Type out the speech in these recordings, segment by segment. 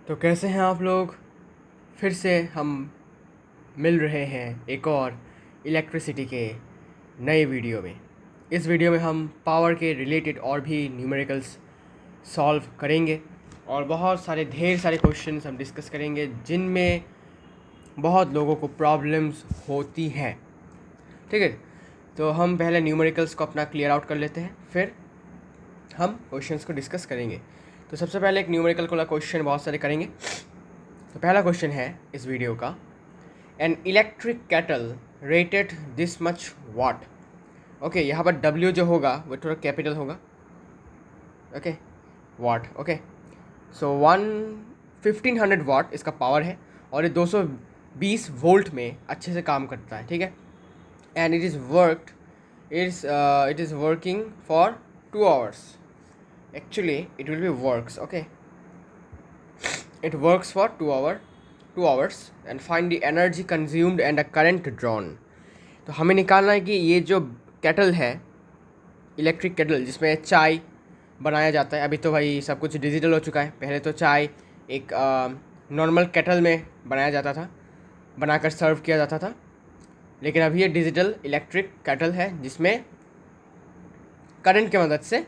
तो कैसे हैं आप लोग। फिर से हम मिल रहे हैं एक और इलेक्ट्रिसिटी के नए वीडियो में। इस वीडियो में हम पावर के रिलेटेड और भी न्यूमेरिकल्स सॉल्व करेंगे और बहुत सारे ढेर सारे क्वेश्चंस हम डिस्कस करेंगे जिनमें बहुत लोगों को प्रॉब्लम्स होती हैं। ठीक है, तो हम पहले न्यूमेरिकल्स को अपना क्लियर आउट कर लेते हैं, फिर हम क्वेश्चंस को डिस्कस करेंगे। तो सबसे पहले एक न्यूमेरिकल वाला क्वेश्चन बहुत सारे करेंगे। तो पहला क्वेश्चन है इस वीडियो का, an electric kettle rated this much watt. Okay, यहाँ पर W जो होगा वो थोड़ा कैपिटल होगा। ओके, वाट। ओके, सो 1500 वाट इसका पावर है और ये 220 वोल्ट में अच्छे से काम करता है। ठीक है, and it is working for 2 hours। Actually it will B works. Okay, it works for 2 hours and find the energy consumed and the current drawn। तो हमें निकालना है कि ये जो केटल है, इलेक्ट्रिक केटल जिसमें चाय बनाया जाता है। अभी तो भाई सब कुछ डिजिटल हो चुका है, पहले तो चाय एक नॉर्मल केटल में बनाया जाता था, बनाकर सर्व किया जाता था। लेकिन अभी ये डिजिटल इलेक्ट्रिक केटल है जिसमें करंट की मदद से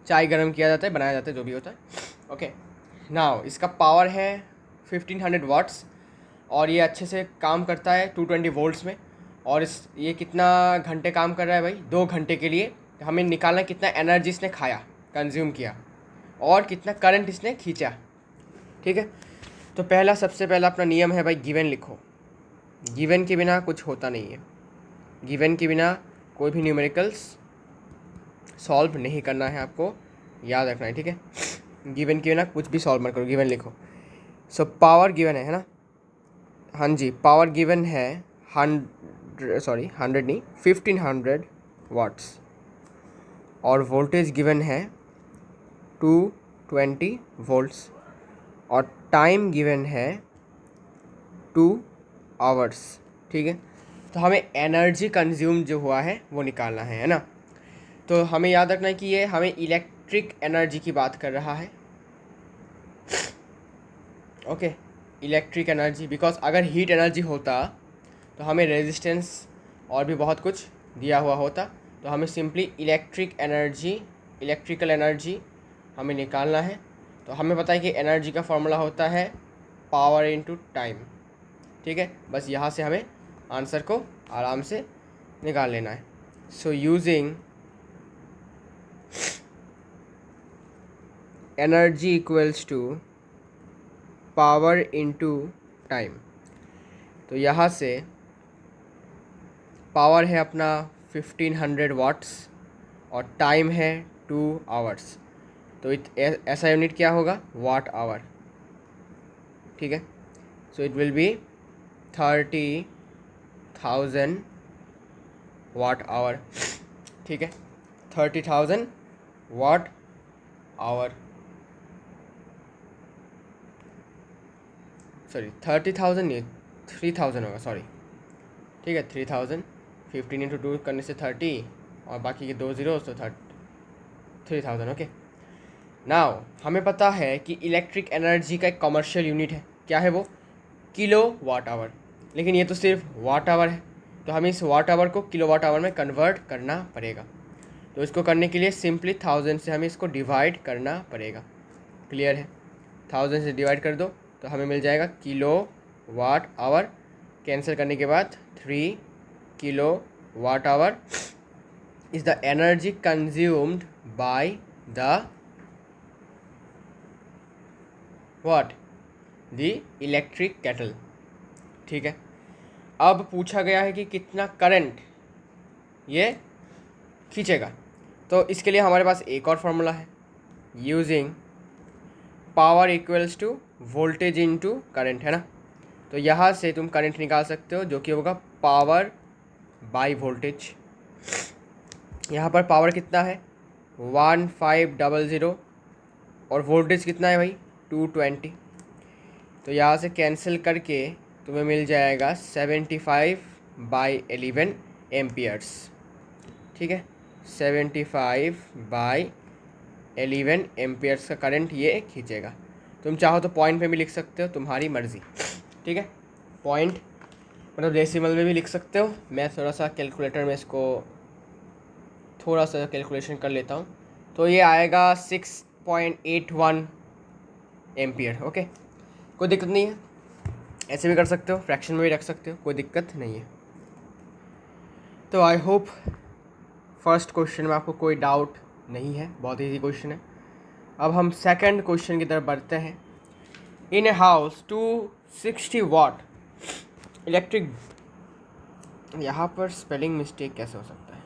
चाय गर्म किया जाता है, बनाया जाता है, जो भी होता है। ओके, नाउ इसका पावर है 1500 वाट्स और ये अच्छे से काम करता है 220 वोल्ट्स में। और ये कितना घंटे काम कर रहा है भाई? 2 घंटे के लिए। तो हमें निकालना है कितना एनर्जी इसने खाया, कंज्यूम किया, और कितना करंट इसने खींचा। ठीक है, तो सबसे पहला अपना नियम है भाई, गिवन लिखो। गिवन के बिना कुछ होता नहीं है, गिवन के बिना कोई भी न्यूमेरिकल्स सॉल्व नहीं करना है, आपको याद रखना है। ठीक है, गिवन के बिना कुछ भी सॉल्व मत करो, गिवन लिखो। सो पावर गिवन है ना? हाँ जी, पावर गिवन है 100 नहीं, 1500 वाट्स। और वोल्टेज गिवन है 220 वोल्ट्स। और टाइम गिवन है 2 hours। ठीक है, तो हमें एनर्जी कंज्यूम जो हुआ है वो निकालना है ना? तो हमें याद रखना है कि ये हमें इलेक्ट्रिक एनर्जी की बात कर रहा है। ओके, इलेक्ट्रिक एनर्जी, बिकॉज अगर हीट एनर्जी होता तो हमें रेजिस्टेंस और भी बहुत कुछ दिया हुआ होता। तो हमें सिंपली इलेक्ट्रिकल एनर्जी हमें निकालना है। तो हमें पता है कि एनर्जी का फॉर्मूला होता है पावर इनटू टाइम। ठीक है, बस यहाँ से हमें आंसर को आराम से निकाल लेना है। So using energy equals to power into time. तो यहाँ से पावर है अपना 1500 वाट्स और टाइम है 2 hours। तो ऐसा यूनिट क्या होगा? Watt hour. ठीक है, so it will be 30,000 watt hour. ठीक है, 30,000 वाट आवर, सॉरी 30,000 नहीं, 3,000 होगा, सॉरी। ठीक है, 3000, 15 × 2 करने से 30 और बाकी के 2 zeros तो 3,000। ओके, नाउ हमें पता है कि इलेक्ट्रिक एनर्जी का एक कमर्शियल यूनिट है। क्या है वो? Kilo watt hour. लेकिन ये तो सिर्फ वाट आवर है, तो हमें इस वाट आवर को किलो वाट आवर में कन्वर्ट करना पड़ेगा। तो इसको करने के लिए सिंपली 1000 से हमें इसको डिवाइड करना पड़ेगा। क्लियर है? 1000 से डिवाइड कर दो तो हमें मिल जाएगा किलो वाट आवर। कैंसिल करने के बाद 3 kilo watt hour is the energy consumed by the what? The electric kettle। ठीक है, अब पूछा गया है कि कितना करंट ये खींचेगा। तो इसके लिए हमारे पास एक और फार्मूला है, using power equals to voltage into current, है ना? तो यहाँ से तुम करंट निकाल सकते हो जो कि होगा पावर बाय वोल्टेज। यहाँ पर पावर कितना है? 1500 और वोल्टेज कितना है भाई? 220। तो यहाँ से कैंसिल करके तुम्हें मिल जाएगा 75/11 एम्पियर्स। ठीक है, 75/11 एम्पियर्स का करंट ये खींचेगा। तुम चाहो तो पॉइंट में भी लिख सकते हो, तुम्हारी मर्ज़ी, ठीक है। पॉइंट मतलब डेसिमल में भी लिख सकते हो। मैं थोड़ा सा कैलकुलेटर में इसको थोड़ा सा कैलकुलेशन कर लेता हूँ। तो ये आएगा 6.81 एम्पियर। ओके, कोई दिक्कत नहीं है, ऐसे भी कर सकते हो, फ्रैक्शन में भी रख सकते हो, कोई दिक्कत नहीं है। तो आई होप फर्स्ट क्वेश्चन में आपको कोई डाउट नहीं है, बहुत ईजी क्वेश्चन है। अब हम सेकंड क्वेश्चन की तरफ बढ़ते हैं। इन ए हाउस 260 वाट इलेक्ट्रिक, यहाँ पर स्पेलिंग मिस्टेक कैसे हो सकता है।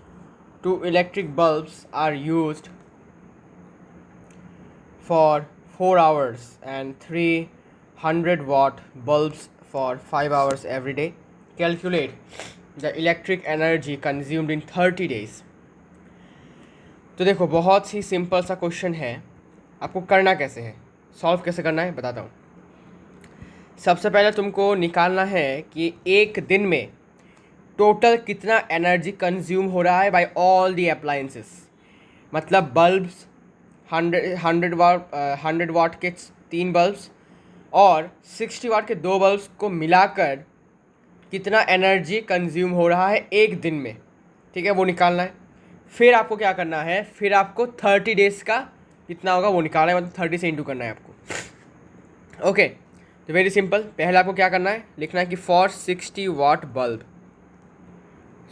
2 electric bulbs are used for 4 hours and 300 watt bulbs for 5 hours every day. Calculate the electric energy consumed in 30 days. तो देखो, बहुत ही सिंपल सा क्वेश्चन है। आपको करना कैसे है, सॉल्व कैसे करना है बताता हूँ। सबसे पहले तुमको निकालना है कि एक दिन में टोटल कितना एनर्जी कंज्यूम हो रहा है बाय ऑल दी अप्लायंसेस। मतलब बल्ब्स 100 वाट के 3 बल्ब्स और 60 वाट के 2 बल्ब्स को मिलाकर कितना एनर्जी कंज्यूम हो रहा है एक दिन में, ठीक है, वो निकालना है। फिर आपको क्या करना है, फिर आपको 30 डेज़ का कितना होगा वो निकालना है, मतलब 30 से इंटू करना है आपको। ओके, तो वेरी सिंपल। पहले आपको क्या करना है, लिखना है कि for 60 watt bulb,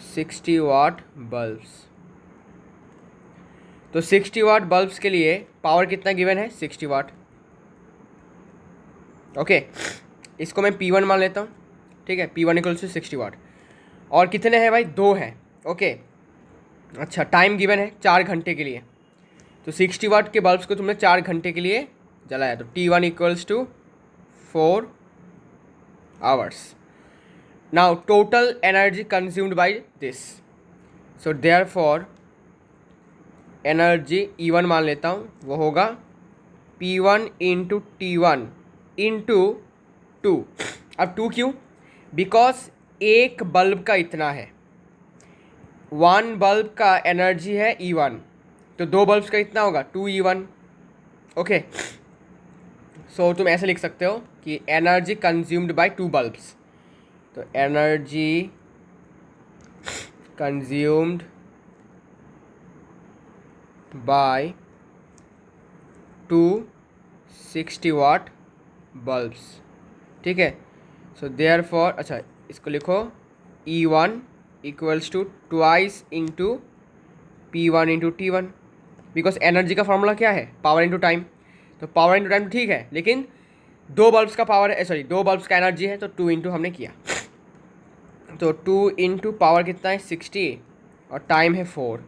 60 watt bulbs. तो 60 वाट बल्ब्स के लिए पावर कितना गिवन है, 60 वाट। ओके, इसको मैं P1 मान लेता हूँ, ठीक है। P1 इक्वल्स टू 60 वाट। और कितने हैं भाई, 2 हैं। ओके, अच्छा, टाइम गिवन है 4 घंटे के लिए। तो 60 वाट के बल्ब्स को तुमने 4 घंटे के लिए जलाया, तो T1 equals to 4 hours. Now total energy consumed by this, so therefore energy E1 मान लेता हूँ, वो होगा P1 इंटू T1 इंटू 2। अब 2 क्यों, बिकॉज एक बल्ब का इतना है, 1 बल्ब का एनर्जी है E1, तो 2 बल्ब्स का इतना होगा 2E1। ओके, सो तुम ऐसे लिख सकते हो कि एनर्जी कंज्यूम्ड बाय 2 बल्ब्स, तो energy consumed by 260 watt bulbs, ठीक है। सो देयर फॉर, अच्छा इसको लिखो E1 equals to twice into P1 into T1, because energy का फॉर्मूला क्या है, पावर इंटू टाइम। तो पावर इंटू टाइम ठीक है, लेकिन 2 बल्ब्स का पावर है, सॉरी 2 बल्ब्स का एनर्जी है, तो 2 इंटू हमने किया। तो 2 इंटू पावर कितना है 60 और टाइम है 4,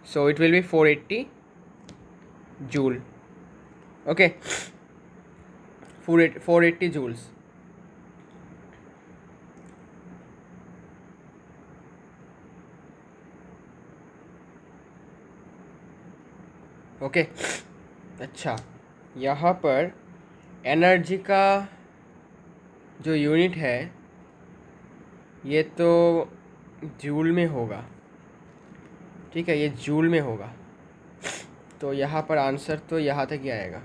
so it will be 480 joule. Okay, 480 joules. Okay, अच्छा, यहाँ पर एनर्जी का जो यूनिट है ये तो जूल में होगा, ठीक है, ये जूल में होगा। तो यहाँ पर आंसर तो यहाँ तक ही आएगा।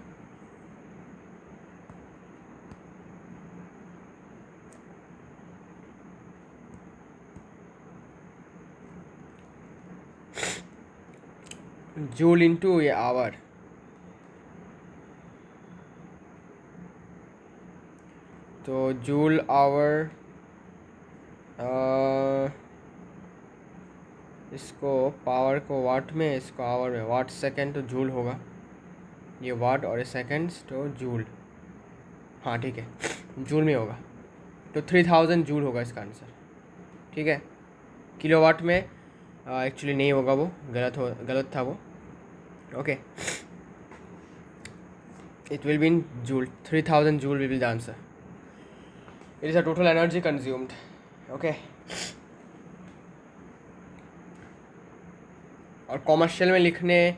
जूल इंटू ये आवर, तो जूल आवर, इसको पावर को वाट में, इसको आवर में, वाट सेकंड तो जूल होगा, ये वाट और ये सेकंड्स तो जूल, हाँ ठीक है, जूल में होगा। तो 3000 जूल होगा इसका आंसर, ठीक है। किलोवाट में एक्चुअली नहीं होगा, वो गलत था वो। Okay, it will be in joule, 3000 joule will be the answer. It is a total energy consumed. Okay, और कॉमर्शियल में लिखने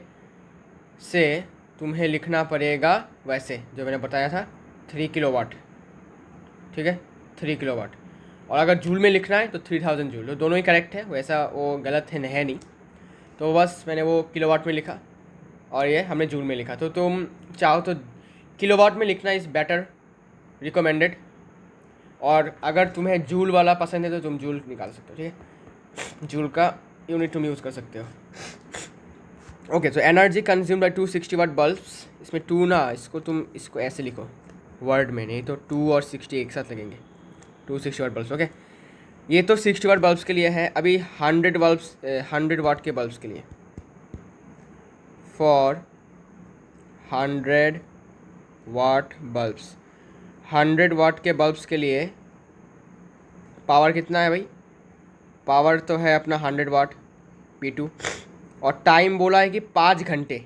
से तुम्हें लिखना पड़ेगा वैसे जो मैंने बताया था 3 किलोवाट, ठीक है, 3 किलोवाट। और अगर जूल में लिखना है तो 3000 जूल, तो दोनों ही करेक्ट है, वैसा वो गलत है नहीं। तो बस मैंने वो किलोवाट में लिखा और ये हमने जूल में लिखा। तो तुम चाहो तो किलोवाट में लिखना इज़ बेटर रिकमेंडेड, और अगर तुम्हें जूल वाला पसंद है तो तुम जूल निकाल सकते हो, ठीक है, जूल का यूनिट तुम यूज़ कर सकते हो। Okay, so energy consume by 260 watt bulbs, इसमें 2 ना, इसको ऐसे लिखो वर्ड में, नहीं तो 2 और 60 एक साथ लगेंगे, 260 वाट बल्ब्स। ओके, ये तो 60 वाट बल्ब्स के लिए है। अभी 100 वाट के बल्ब्स के लिए, फॉर 100 वाट बल्ब्स, 100 वाट के बल्ब्स के लिए पावर कितना है भाई? पावर तो है अपना 100 वाट P2, और टाइम बोला है कि 5 घंटे,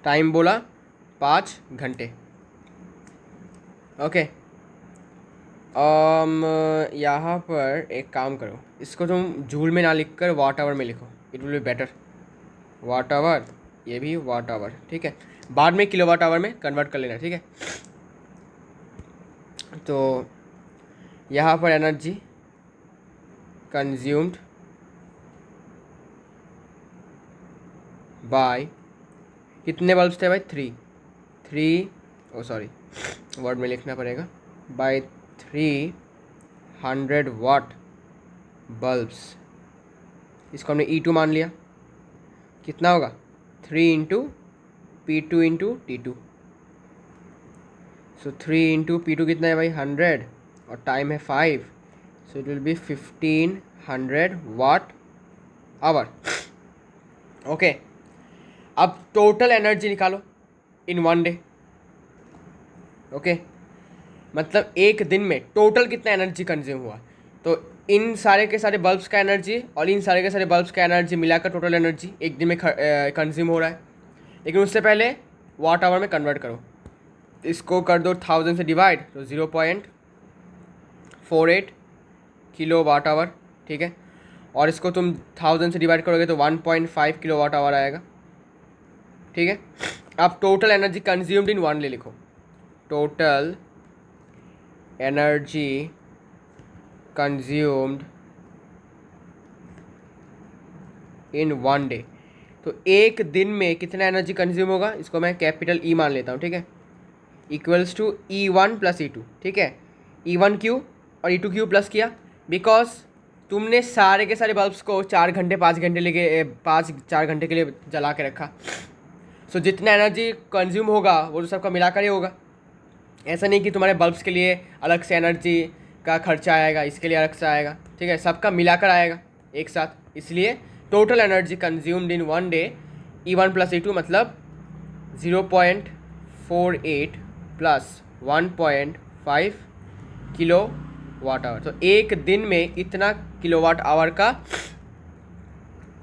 टाइम बोला 5 घंटे। ओके, यहाँ पर एक काम करो, इसको तुम जूल में ना लिख कर वाट आवर में लिखो, it will be better. Watt hour, ये भी वाट आवर, ठीक है, बाद में किलोवाट आवर में कन्वर्ट कर लेना, ठीक है। तो यहाँ पर एनर्जी कंज्यूम्ड बाय, कितने बल्ब्स थे भाई? 3 वर्ड में लिखना पड़ेगा, बाय 300 वाट बल्ब्स, इसको हमने E2 मान लिया, कितना होगा? 3 इंटू P2 इंटू T2, सो 3 इंटू P2 कितना है भाई? 100, और टाइम है 5, so it will be 1500 watt hour. Okay, अब टोटल एनर्जी निकालो इन 1 डे। ओके, मतलब एक दिन में टोटल कितना एनर्जी कंज्यूम हुआ, तो इन सारे के सारे बल्ब्स का एनर्जी और इन सारे के सारे बल्ब्स का एनर्जी मिलाकर टोटल एनर्जी एक दिन में कंज्यूम हो रहा है। लेकिन उससे पहले वाट आवर में कन्वर्ट करो, इसको कर दो 1000 से डिवाइड, तो 0.48 किलो वाट आवर, ठीक है, और इसको तुम 1000 से डिवाइड करोगे तो 1.5 किलो वाट आवर आएगा, ठीक है। अब total energy consumed in 1 day लिखो, total energy consumed in 1 day, तो एक दिन में कितना एनर्जी कंज्यूम होगा, इसको मैं कैपिटल E मान लेता हूँ, ठीक है, equals to E1 plus E2, ठीक है। E1 क्यों और E2 क्यों प्लस किया? बिकॉज तुमने सारे के सारे बल्ब्स को 4 घंटे 5 घंटे लेके 4 घंटे के लिए जला के रखा, सो जितना एनर्जी कंज्यूम होगा वो तो सबका मिलाकर ही होगा। ऐसा नहीं कि तुम्हारे बल्ब्स के लिए अलग से एनर्जी का खर्चा आएगा, इसके लिए अलग से आएगा, ठीक है, सबका मिलाकर आएगा एक साथ। इसलिए total energy consumed in 1 day E1 plus E2 मतलब 0.48 प्लस 1.5 किलो वाट आवर, तो एक दिन में इतना किलोवाट आवर का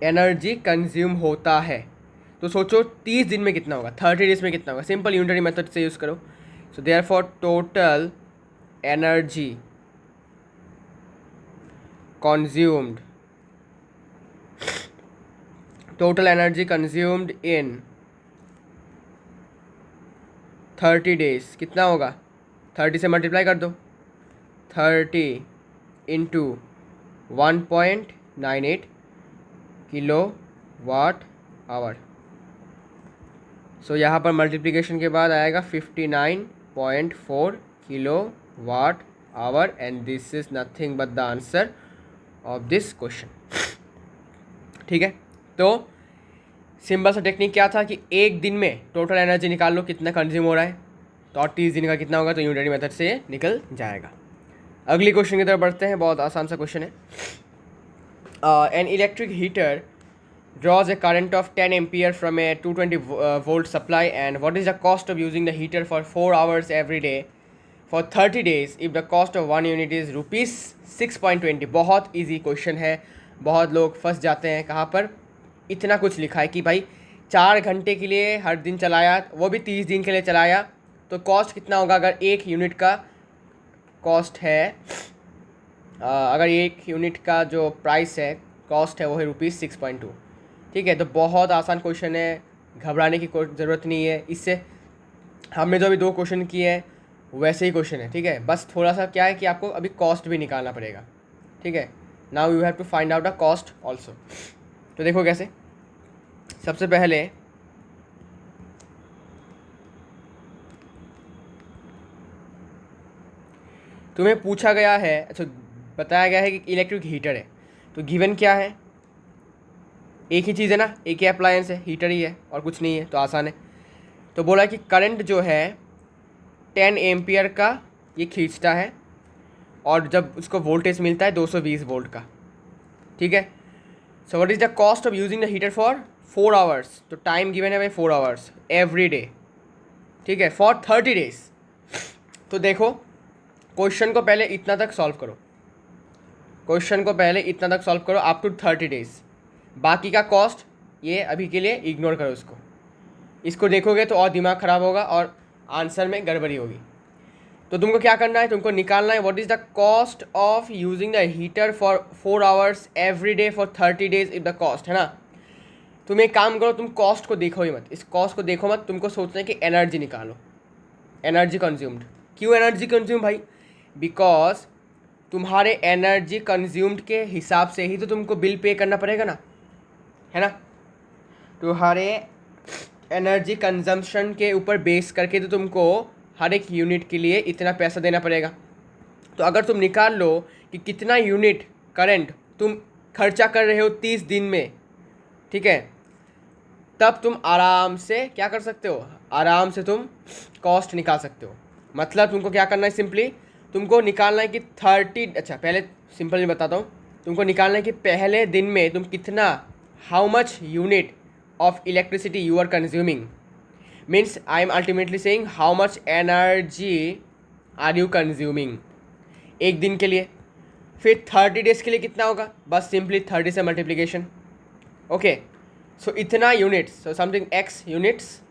एनर्जी कंज्यूम होता है। तो सोचो 30 दिन में कितना होगा, 30 डेज में कितना होगा, सिंपल यूनिटरी मेथड से यूज़ करो। So therefore total energy consumed in 30 days कितना होगा? 30 से मल्टीप्लाई कर दो, 30 into 1.98 kilo watt hour. So यहाँ पर मल्टीप्लिकेशन के बाद आएगा 59.4 kilo watt hour, and this is nothing but the answer of this question, ठीक है। तो सिंपल सा टेक्निक क्या था कि एक दिन में टोटल एनर्जी निकाल लो कितना कंज्यूम हो रहा है, तो और 30 दिन का कितना होगा, तो यूनिटरी मेथड से निकल जाएगा। अगली क्वेश्चन की तरफ बढ़ते हैं, बहुत आसान सा क्वेश्चन है। An electric heater draws a current of 10 ampere from a 220 volt supply, and what is the cost of using the heater for 4 hours every day for 30 days if the cost of 1 unit is rupees 6.20। बहुत easy question है, बहुत लोग फंस जाते हैं। कहाँ पर इतना कुछ लिखा है कि भाई 4 घंटे के लिए हर दिन चलाया, वो भी 30 दिन के लिए चलाया, तो कॉस्ट कितना होगा? अगर एक यूनिट का कॉस्ट है, अगर एक यूनिट का जो प्राइस है, कॉस्ट है, वो है ₹6.2, ठीक है। तो बहुत आसान क्वेश्चन है, घबराने की कोई ज़रूरत नहीं है। इससे हमने जो अभी 2 क्वेश्चन किए हैं वैसे ही क्वेश्चन है, ठीक है। बस थोड़ा सा क्या है कि आपको अभी कॉस्ट भी निकालना पड़ेगा, ठीक है। Now you have to find out a cost also. तो देखो कैसे, सबसे पहले तुम्हें पूछा गया है, अच्छा बताया गया है कि इलेक्ट्रिक हीटर है, तो गिवन क्या है, एक ही चीज़ है ना, एक ही अप्लायंस है, हीटर ही है और कुछ नहीं है, तो आसान है। तो बोला कि करंट जो है 10 एम्पियर का ये खींचता है और जब उसको वोल्टेज मिलता है 220 वोल्ट का, ठीक है। So what is the cost of using the heater for 4 hours, तो टाइम गिवन है भाई 4 आवर्स एवरी डे, ठीक है, फॉर 30 डेज। तो देखो क्वेश्चन को पहले इतना तक सॉल्व करो, क्वेश्चन को पहले इतना तक सॉल्व करो अप टू 30 डेज, बाकी का कॉस्ट ये अभी के लिए इग्नोर करो, इसको देखोगे तो और दिमाग ख़राब होगा और आंसर में गड़बड़ी होगी। तो तुमको क्या करना है, तुमको निकालना है what is the cost of using the heater for 4 hours every day for 30 days if the cost, है ना। तुम एक काम करो, तुम कॉस्ट को देखो ही मत, इस कॉस्ट को देखो मत, तुमको सोचना है कि एनर्जी निकालो, एनर्जी कंज्यूम्ड। क्यों एनर्जी कंज्यूम भाई, बिकॉज तुम्हारे एनर्जी कंज्यूम्ड के हिसाब से ही तो तुमको बिल पे करना पड़ेगा ना, है ना। तुम्हारे एनर्जी कंजम्पशन के ऊपर बेस करके तो तुमको हर एक यूनिट के लिए इतना पैसा देना पड़ेगा। तो अगर तुम निकाल लो कि कितना यूनिट करंट तुम खर्चा कर रहे हो 30 दिन में, ठीक है, तब तुम आराम से क्या कर सकते हो, आराम से तुम कॉस्ट निकाल सकते हो। मतलब तुमको क्या करना है, सिंपली तुमको निकालना है कि 30, अच्छा पहले सिंपल में बताता हूँ, तुमको निकालना है कि पहले दिन में तुम कितना, how much unit of electricity you are consuming, means I am ultimately saying how much energy are you consuming एक दिन के लिए। फिर 30 डेज के लिए कितना होगा, बस सिंपली 30 से मल्टीप्लिकेशन, ओके। सो इतना units, so something x units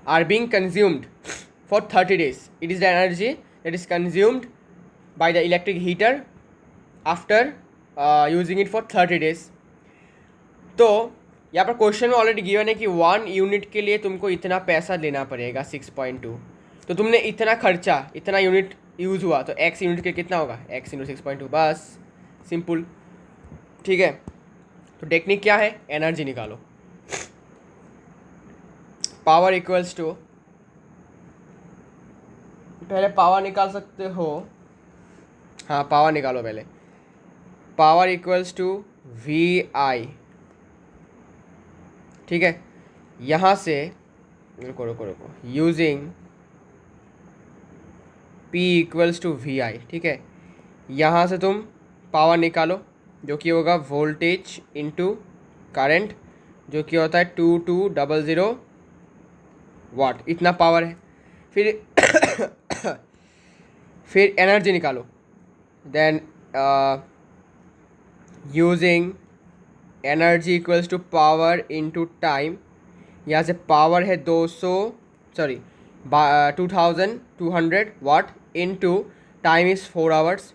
are being consumed for 30 days. It is the energy that is consumed by the electric heater after using it for 30 days. तो यहाँ पर क्वेश्चन में already given है कि 1 unit के लिए तुमको इतना पैसा देना पड़ेगा 6.2, तो तुमने इतना खर्चा, इतना यूनिट यूज़ हुआ, तो x यूनिट के कितना होगा, x इंटू 6.2, बस सिंपल, ठीक है। तो टेक्निक क्या है, एनर्जी निकालो, पावर इक्वल्स टू, पहले पावर निकाल सकते हो, हाँ पावर निकालो पहले, power equals to V I, ठीक है। यहाँ से रुको रुको रुको, using P equals to V I, ठीक है। यहाँ से तुम पावर निकालो जो कि होगा वोल्टेज इनटू करंट, जो कि होता है 2200 वाट, इतना पावर है। फिर फिर एनर्जी निकालो, then using energy equals to power into time, यहाँ से पावर है 2200 watt into time is 4 hours,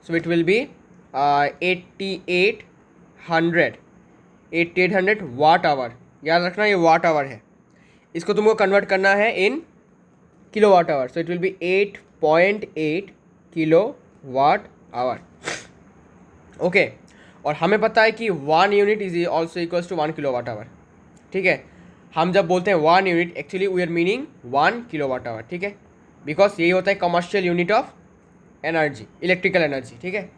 so it will be 8800 watt hour, याद रखना ये वाट आवर है, इसको तुमको कन्वर्ट करना है in kilo watt hour, so it will be 8.8 kilo watt hour, okay. और हमें पता है कि 1 unit is also equals to 1 kilo watt hour, ठीक है। हम जब बोलते हैं 1 unit, actually we are meaning 1 kilo watt hour, ठीक है, बिकॉज यही होता है commercial unit of energy, electrical energy, ठीक है।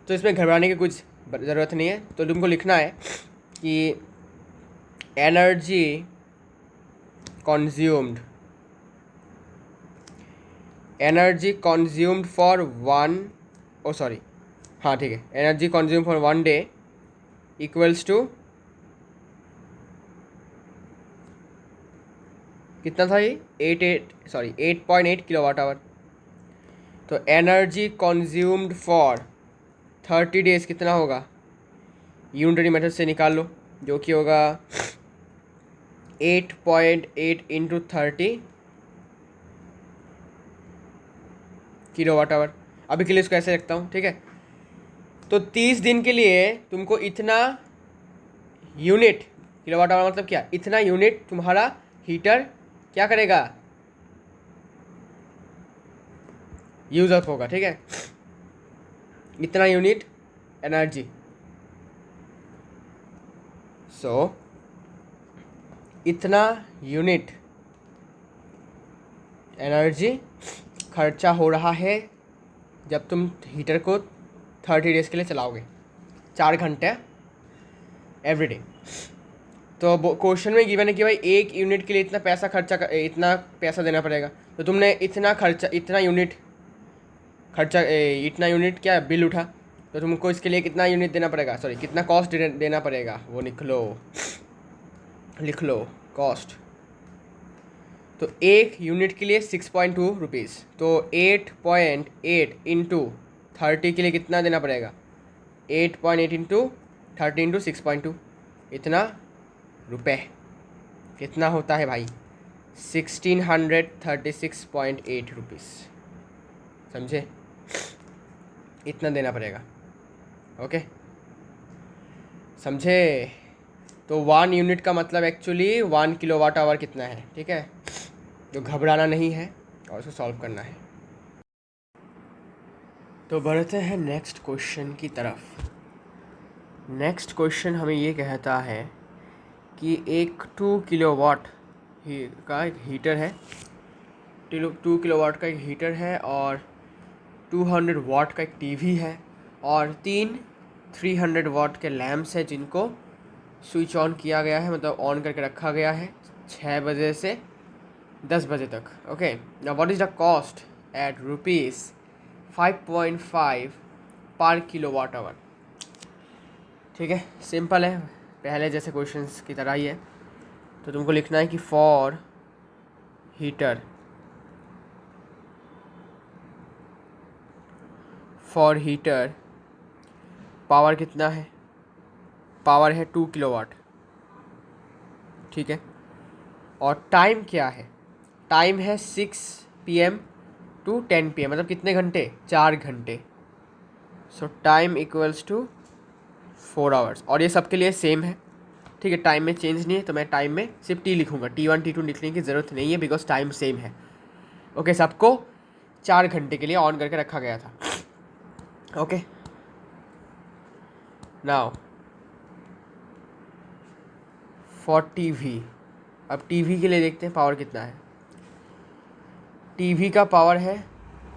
तो इसमें घबराने की कुछ ज़रूरत नहीं है, तो तुमको लिखना है कि energy consumed, energy consumed for 1, oh sorry, हाँ ठीक है, energy consume for 1 day equals to कितना था ये, 8.8 किलो वाट आवर। तो एनर्जी कंज्यूम्ड फॉर 30 डेज कितना होगा, यूनिटरी मेथड से निकाल लो, जो कि होगा 8.8 इंटू 30 किलो वाट आवर। अभी के लिए इसको ऐसे रखता हूँ, ठीक है। तो 30 दिन के लिए तुमको इतना यूनिट, किलो वाट आवर मतलब क्या, इतना यूनिट तुम्हारा हीटर क्या करेगा, यूज अप होगा, ठीक है, इतना यूनिट एनर्जी। सो इतना यूनिट एनर्जी खर्चा हो रहा है जब तुम हीटर को 30 डेज़ के लिए चलाओगे, 4 घंटे एवरीडे। तो क्वेश्चन में गिवन है कि भाई 1 यूनिट के लिए इतना पैसा देना पड़ेगा। तो तुमने इतना यूनिट क्या बिल उठा, तो तुमको इसके लिए कितना यूनिट देना पड़ेगा, सॉरी कितना कॉस्ट देना पड़ेगा, वो लिख लो कॉस्ट। तो 1 यूनिट के लिए 6.2 रुपीज़, तो 8.8 इंटू 30 के लिए कितना देना पड़ेगा, 8.8 इंटू 30 इंटू 6.2, इतना रुपए। कितना होता है भाई, 1636.8 रुपीज़। समझे, इतना देना पड़ेगा। ओके समझे। तो 1 यूनिट का मतलब एक्चुअली 1 किलोवाट आवर कितना है, ठीक है। तो घबराना नहीं है और उसको सॉल्व करना है। तो बढ़ते हैं नेक्स्ट क्वेश्चन की तरफ। नेक्स्ट क्वेश्चन हमें ये कहता है कि एक 2 किलोवाट का एक हीटर है, 2 किलोवाट का एक हीटर है, और 200 वाट का एक टीवी है, और 300 वाट के लैम्प्स है जिनको स्विच ऑन किया गया है, मतलब ऑन करके रखा गया है 6 बजे से 10 बजे तक। Okay, now what is the cost at ₹5.5 per kilowatt hour. ठीक है, सिंपल है, पहले जैसे क्वेश्चंस की तरह ही है। तो तुमको लिखना है कि फॉर हीटर पावर कितना है, पावर है 2 किलोवाट, ठीक है। और टाइम क्या है, टाइम है 6 PM टू 10 PM, मतलब कितने घंटे, 4 घंटे। So time equals to 4 hours, और ये सबके लिए सेम है, ठीक है। टाइम में चेंज नहीं है, तो मैं टाइम में सिर्फ T लिखूँगा, T1 T2 लिखने की ज़रूरत नहीं है, बिकॉज टाइम सेम है। ओके, सबको 4 घंटे के लिए ऑन करके रखा गया था। ओके, नाउ फॉर टीवी, अब टीवी के लिए देखते हैं पावर कितना है। टीवी का पावर है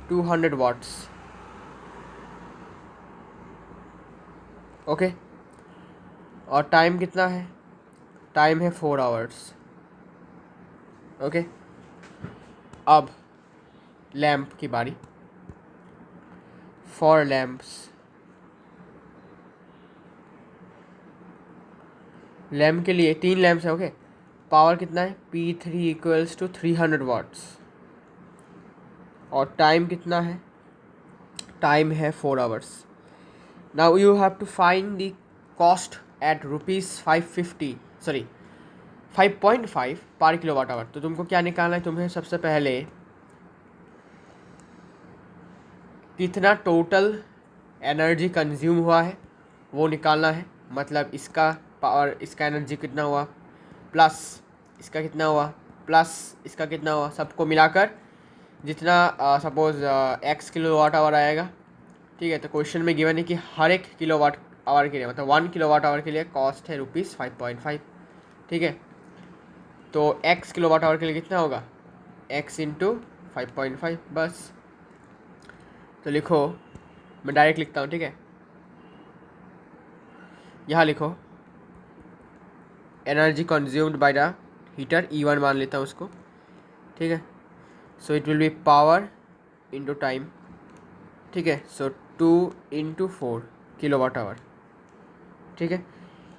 200 वाट्स। ओके, और टाइम कितना है, टाइम है 4 आवर्स। ओके, अब लैम्प की बारी। फॉर लैम्प के लिए 3 लैम्प्स है। ओके, पावर कितना है, P3 इक्वल्स टू 300 वाट्स, और टाइम कितना है, टाइम है 4 hours. Now you have to find the cost at ₹5.5 per kilowatt hour. तो तुमको क्या निकालना है, तुम्हें सबसे पहले कितना टोटल एनर्जी कंज्यूम हुआ है वो निकालना है, मतलब इसका पावर, इसका एनर्जी कितना हुआ, प्लस इसका कितना हुआ, प्लस इसका कितना हुआ, सबको मिलाकर जितना सपोज x किलोवाट आवर आएगा, ठीक है। तो क्वेश्चन में गिवन है कि हर एक किलोवाट आवर के लिए, मतलब 1 किलोवाट आवर के लिए कॉस्ट है ₹5.5, ठीक है। तो x किलोवाट आवर के लिए कितना होगा, x इंटू 5.5, बस। तो लिखो, मैं डायरेक्ट लिखता हूँ, ठीक है। यहाँ लिखो energy consumed by the heater, E1 मान लेता हूँ उसको, ठीक है। So it will B power into time, ठीक है। सो 2 इंटू 4 किलोवाट आवर, ठीक है।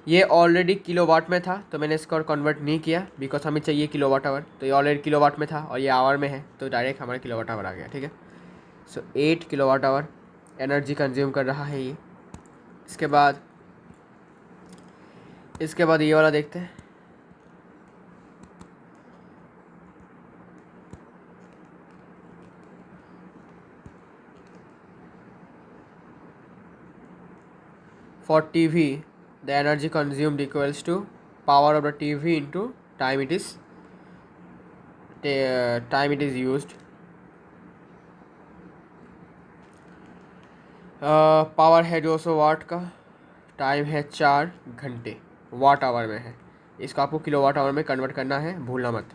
ये ऑलरेडी किलोवाट में था, तो मैंने इसको और कन्वर्ट नहीं किया, बिकॉज हमें चाहिए किलोवाट आवर। तो ये ऑलरेडी किलोवाट में था और ये आवर में है, तो डायरेक्ट हमारा किलोवाट आवर आ गया, ठीक है। सो 8 किलोवाट आवर एनर्जी कंज्यूम कर रहा है ये। इसके बाद ये वाला देखते हैं। For TV, the energy consumed equals to power of the TV into time it is used. Power है 200 वाट का, टाइम है 4 घंटे, वाट आवर में है, इसको आपको किलो वाट आवर में कन्वर्ट करना है, भूलना मत।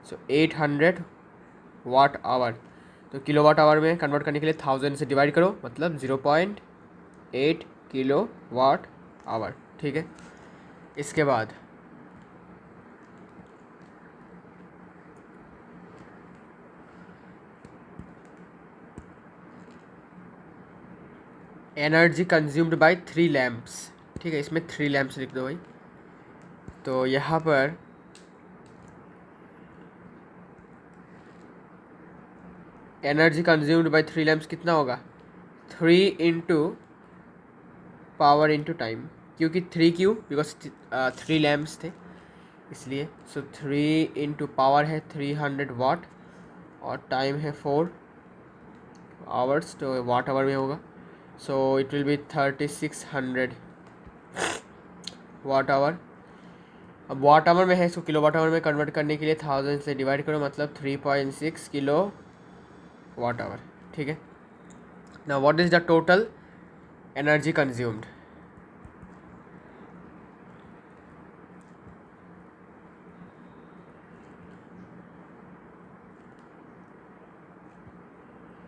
सो 800 वाट आवर तो किलोवाट आवर में कन्वर्ट करने के लिए 1000 से डिवाइड करो, मतलब 0.8 किलो वाट आवर। ठीक है, इसके बाद एनर्जी कंज्यूम्ड बाय 3 लैम्प्स। ठीक है, इसमें 3 लैम्प्स लिख दो भाई। तो यहाँ पर एनर्जी कंज्यूम्ड बाय 3 लैम्प्स कितना होगा, 3 इंटू पावर इंटू टाइम, क्योंकि 3 क्यों, बिकॉज 3 लैम्प्स थे इसलिए। सो 3 इंटू पावर है 300 वाट और टाइम है 4 आवर्स, तो वाट आवर में होगा। So it will be 3600 watt hour. अब वाट आवर में है, इसको किलो वाट आवर में कन्वर्ट करने के लिए 1000 से डिवाइड करो, मतलब 3.6 किलो वाट आवर। ठीक है, now what is the total energy consumed.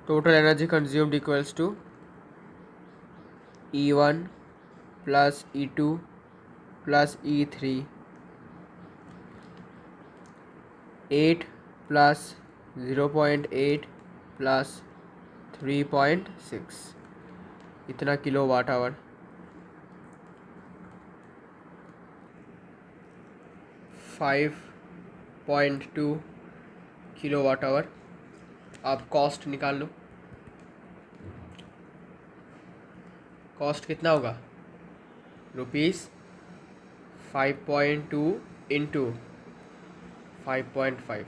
Total energy consumed equals to E1 plus E2 plus E3, 8 plus 0.8 plus 3.6, इतना kilo watt hour. 5.2 kilo watt hour. आप कॉस्ट निकाल लो, कॉस्ट कितना होगा, ₹5.2 इंटू 5.5,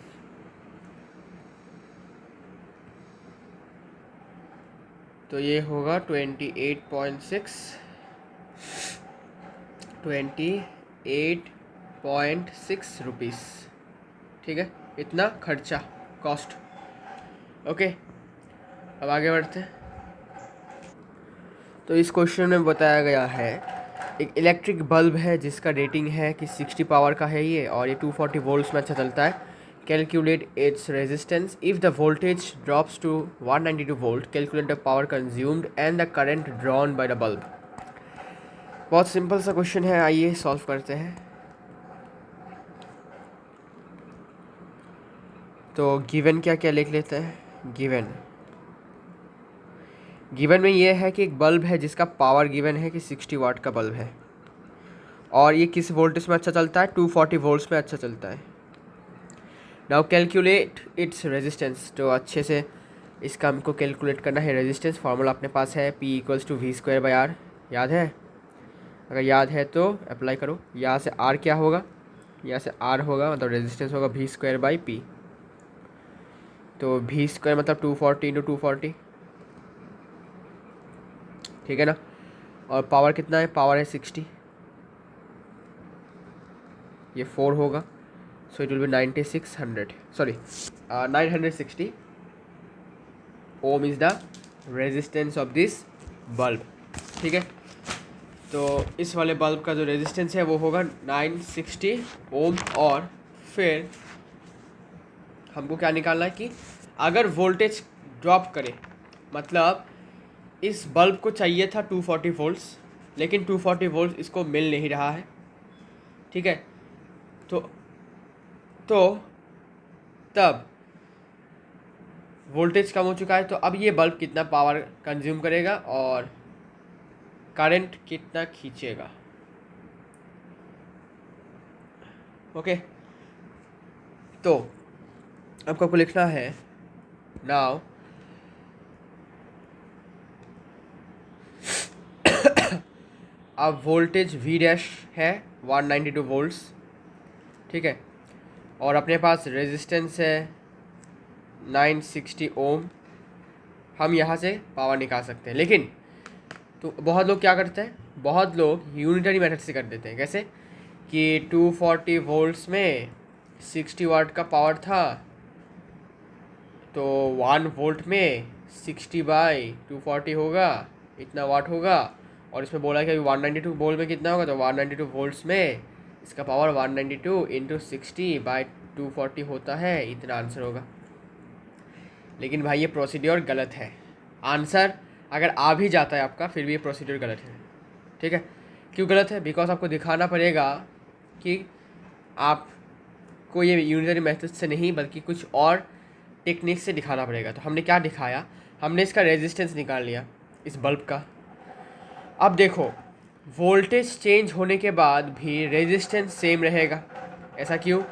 तो ये होगा 28.6 रुपीज़। ठीक है, इतना खर्चा, कॉस्ट। ओके, अब आगे बढ़ते हैं। तो इस क्वेश्चन में बताया गया है एक इलेक्ट्रिक बल्ब है जिसका रेटिंग है कि 60 पावर का है ये, और ये 240 वोल्ट्स में अच्छा चलता है। Calculate its resistance if the voltage drops to 192 volt, calculate the power consumed and the current drawn by the bulb. बहुत सिंपल सा क्वेश्चन है, आइए सॉल्व करते हैं। तो गिवन क्या क्या लिख लेते हैं। गिवन में ये है कि एक बल्ब है जिसका पावर गिवन है कि 60 वाट का बल्ब है, और ये किस वोल्टेज में अच्छा चलता है, 240 वोल्ट्स में अच्छा चलता है। नाउ कैलकुलेट इट्स रेजिस्टेंस, तो अच्छे से इसका हमको कैलकुलेट करना है। रेजिस्टेंस फार्मूला अपने पास है, P=V²/R, याद है? अगर याद है तो अप्लाई करो। यहाँ से R क्या होगा, यहाँ से R होगा, मतलब रेजिस्टेंस होगा V²/P। तो V² मतलब 240 इंटू 240, ठीक है ना। और पावर कितना है, पावर है 60, ये 4 होगा, so it will be 960 ohm is the resistance of this bulb. ठीक है, तो इस वाले बल्ब का जो रेजिस्टेंस है वो होगा 960 ओम। और फिर हमको क्या निकालना है कि अगर वोल्टेज ड्रॉप करे, मतलब इस बल्ब को चाहिए था 240 वोल्ट्स, लेकिन 240 वोल्ट इसको मिल नहीं रहा है। ठीक है, तो तब वोल्टेज कम हो चुका है, तो अब ये बल्ब कितना पावर कंज्यूम करेगा और करंट कितना खींचेगा। ओके, तो आपको लिखना है नाउ अब वोल्टेज V' है 192 वोल्ट्स, ठीक है, और अपने पास रेजिस्टेंस है 960 ओम। हम यहाँ से पावर निकाल सकते हैं, लेकिन तो बहुत लोग क्या करते हैं, बहुत लोग यूनिटरी मेथड से कर देते हैं। कैसे कि 240 वोल्ट्स में 60 वाट का पावर था, तो 1 वोल्ट में 60/240 होगा, इतना वाट होगा। और इसमें बोला कि अभी 192 वोल्ट में कितना होगा, तो 192 वोल्ट्स में इसका पावर 192 इंटू 60/240 होता है, इतना आंसर होगा। लेकिन भाई ये प्रोसीड्योर गलत है। आंसर अगर आ भी जाता है आपका, फिर भी ये प्रोसीड्योर गलत है। ठीक है, क्यों गलत है? बिकॉज आपको दिखाना पड़ेगा कि आपको ये यूनिटरी मेथड से नहीं बल्कि कुछ और टेक्निक से दिखाना पड़ेगा। तो हमने क्या दिखाया, हमने इसका रेजिस्टेंस निकाल लिया इस बल्ब का। अब देखो, वोल्टेज चेंज होने के बाद भी रेजिस्टेंस सेम रहेगा। ऐसा क्यों?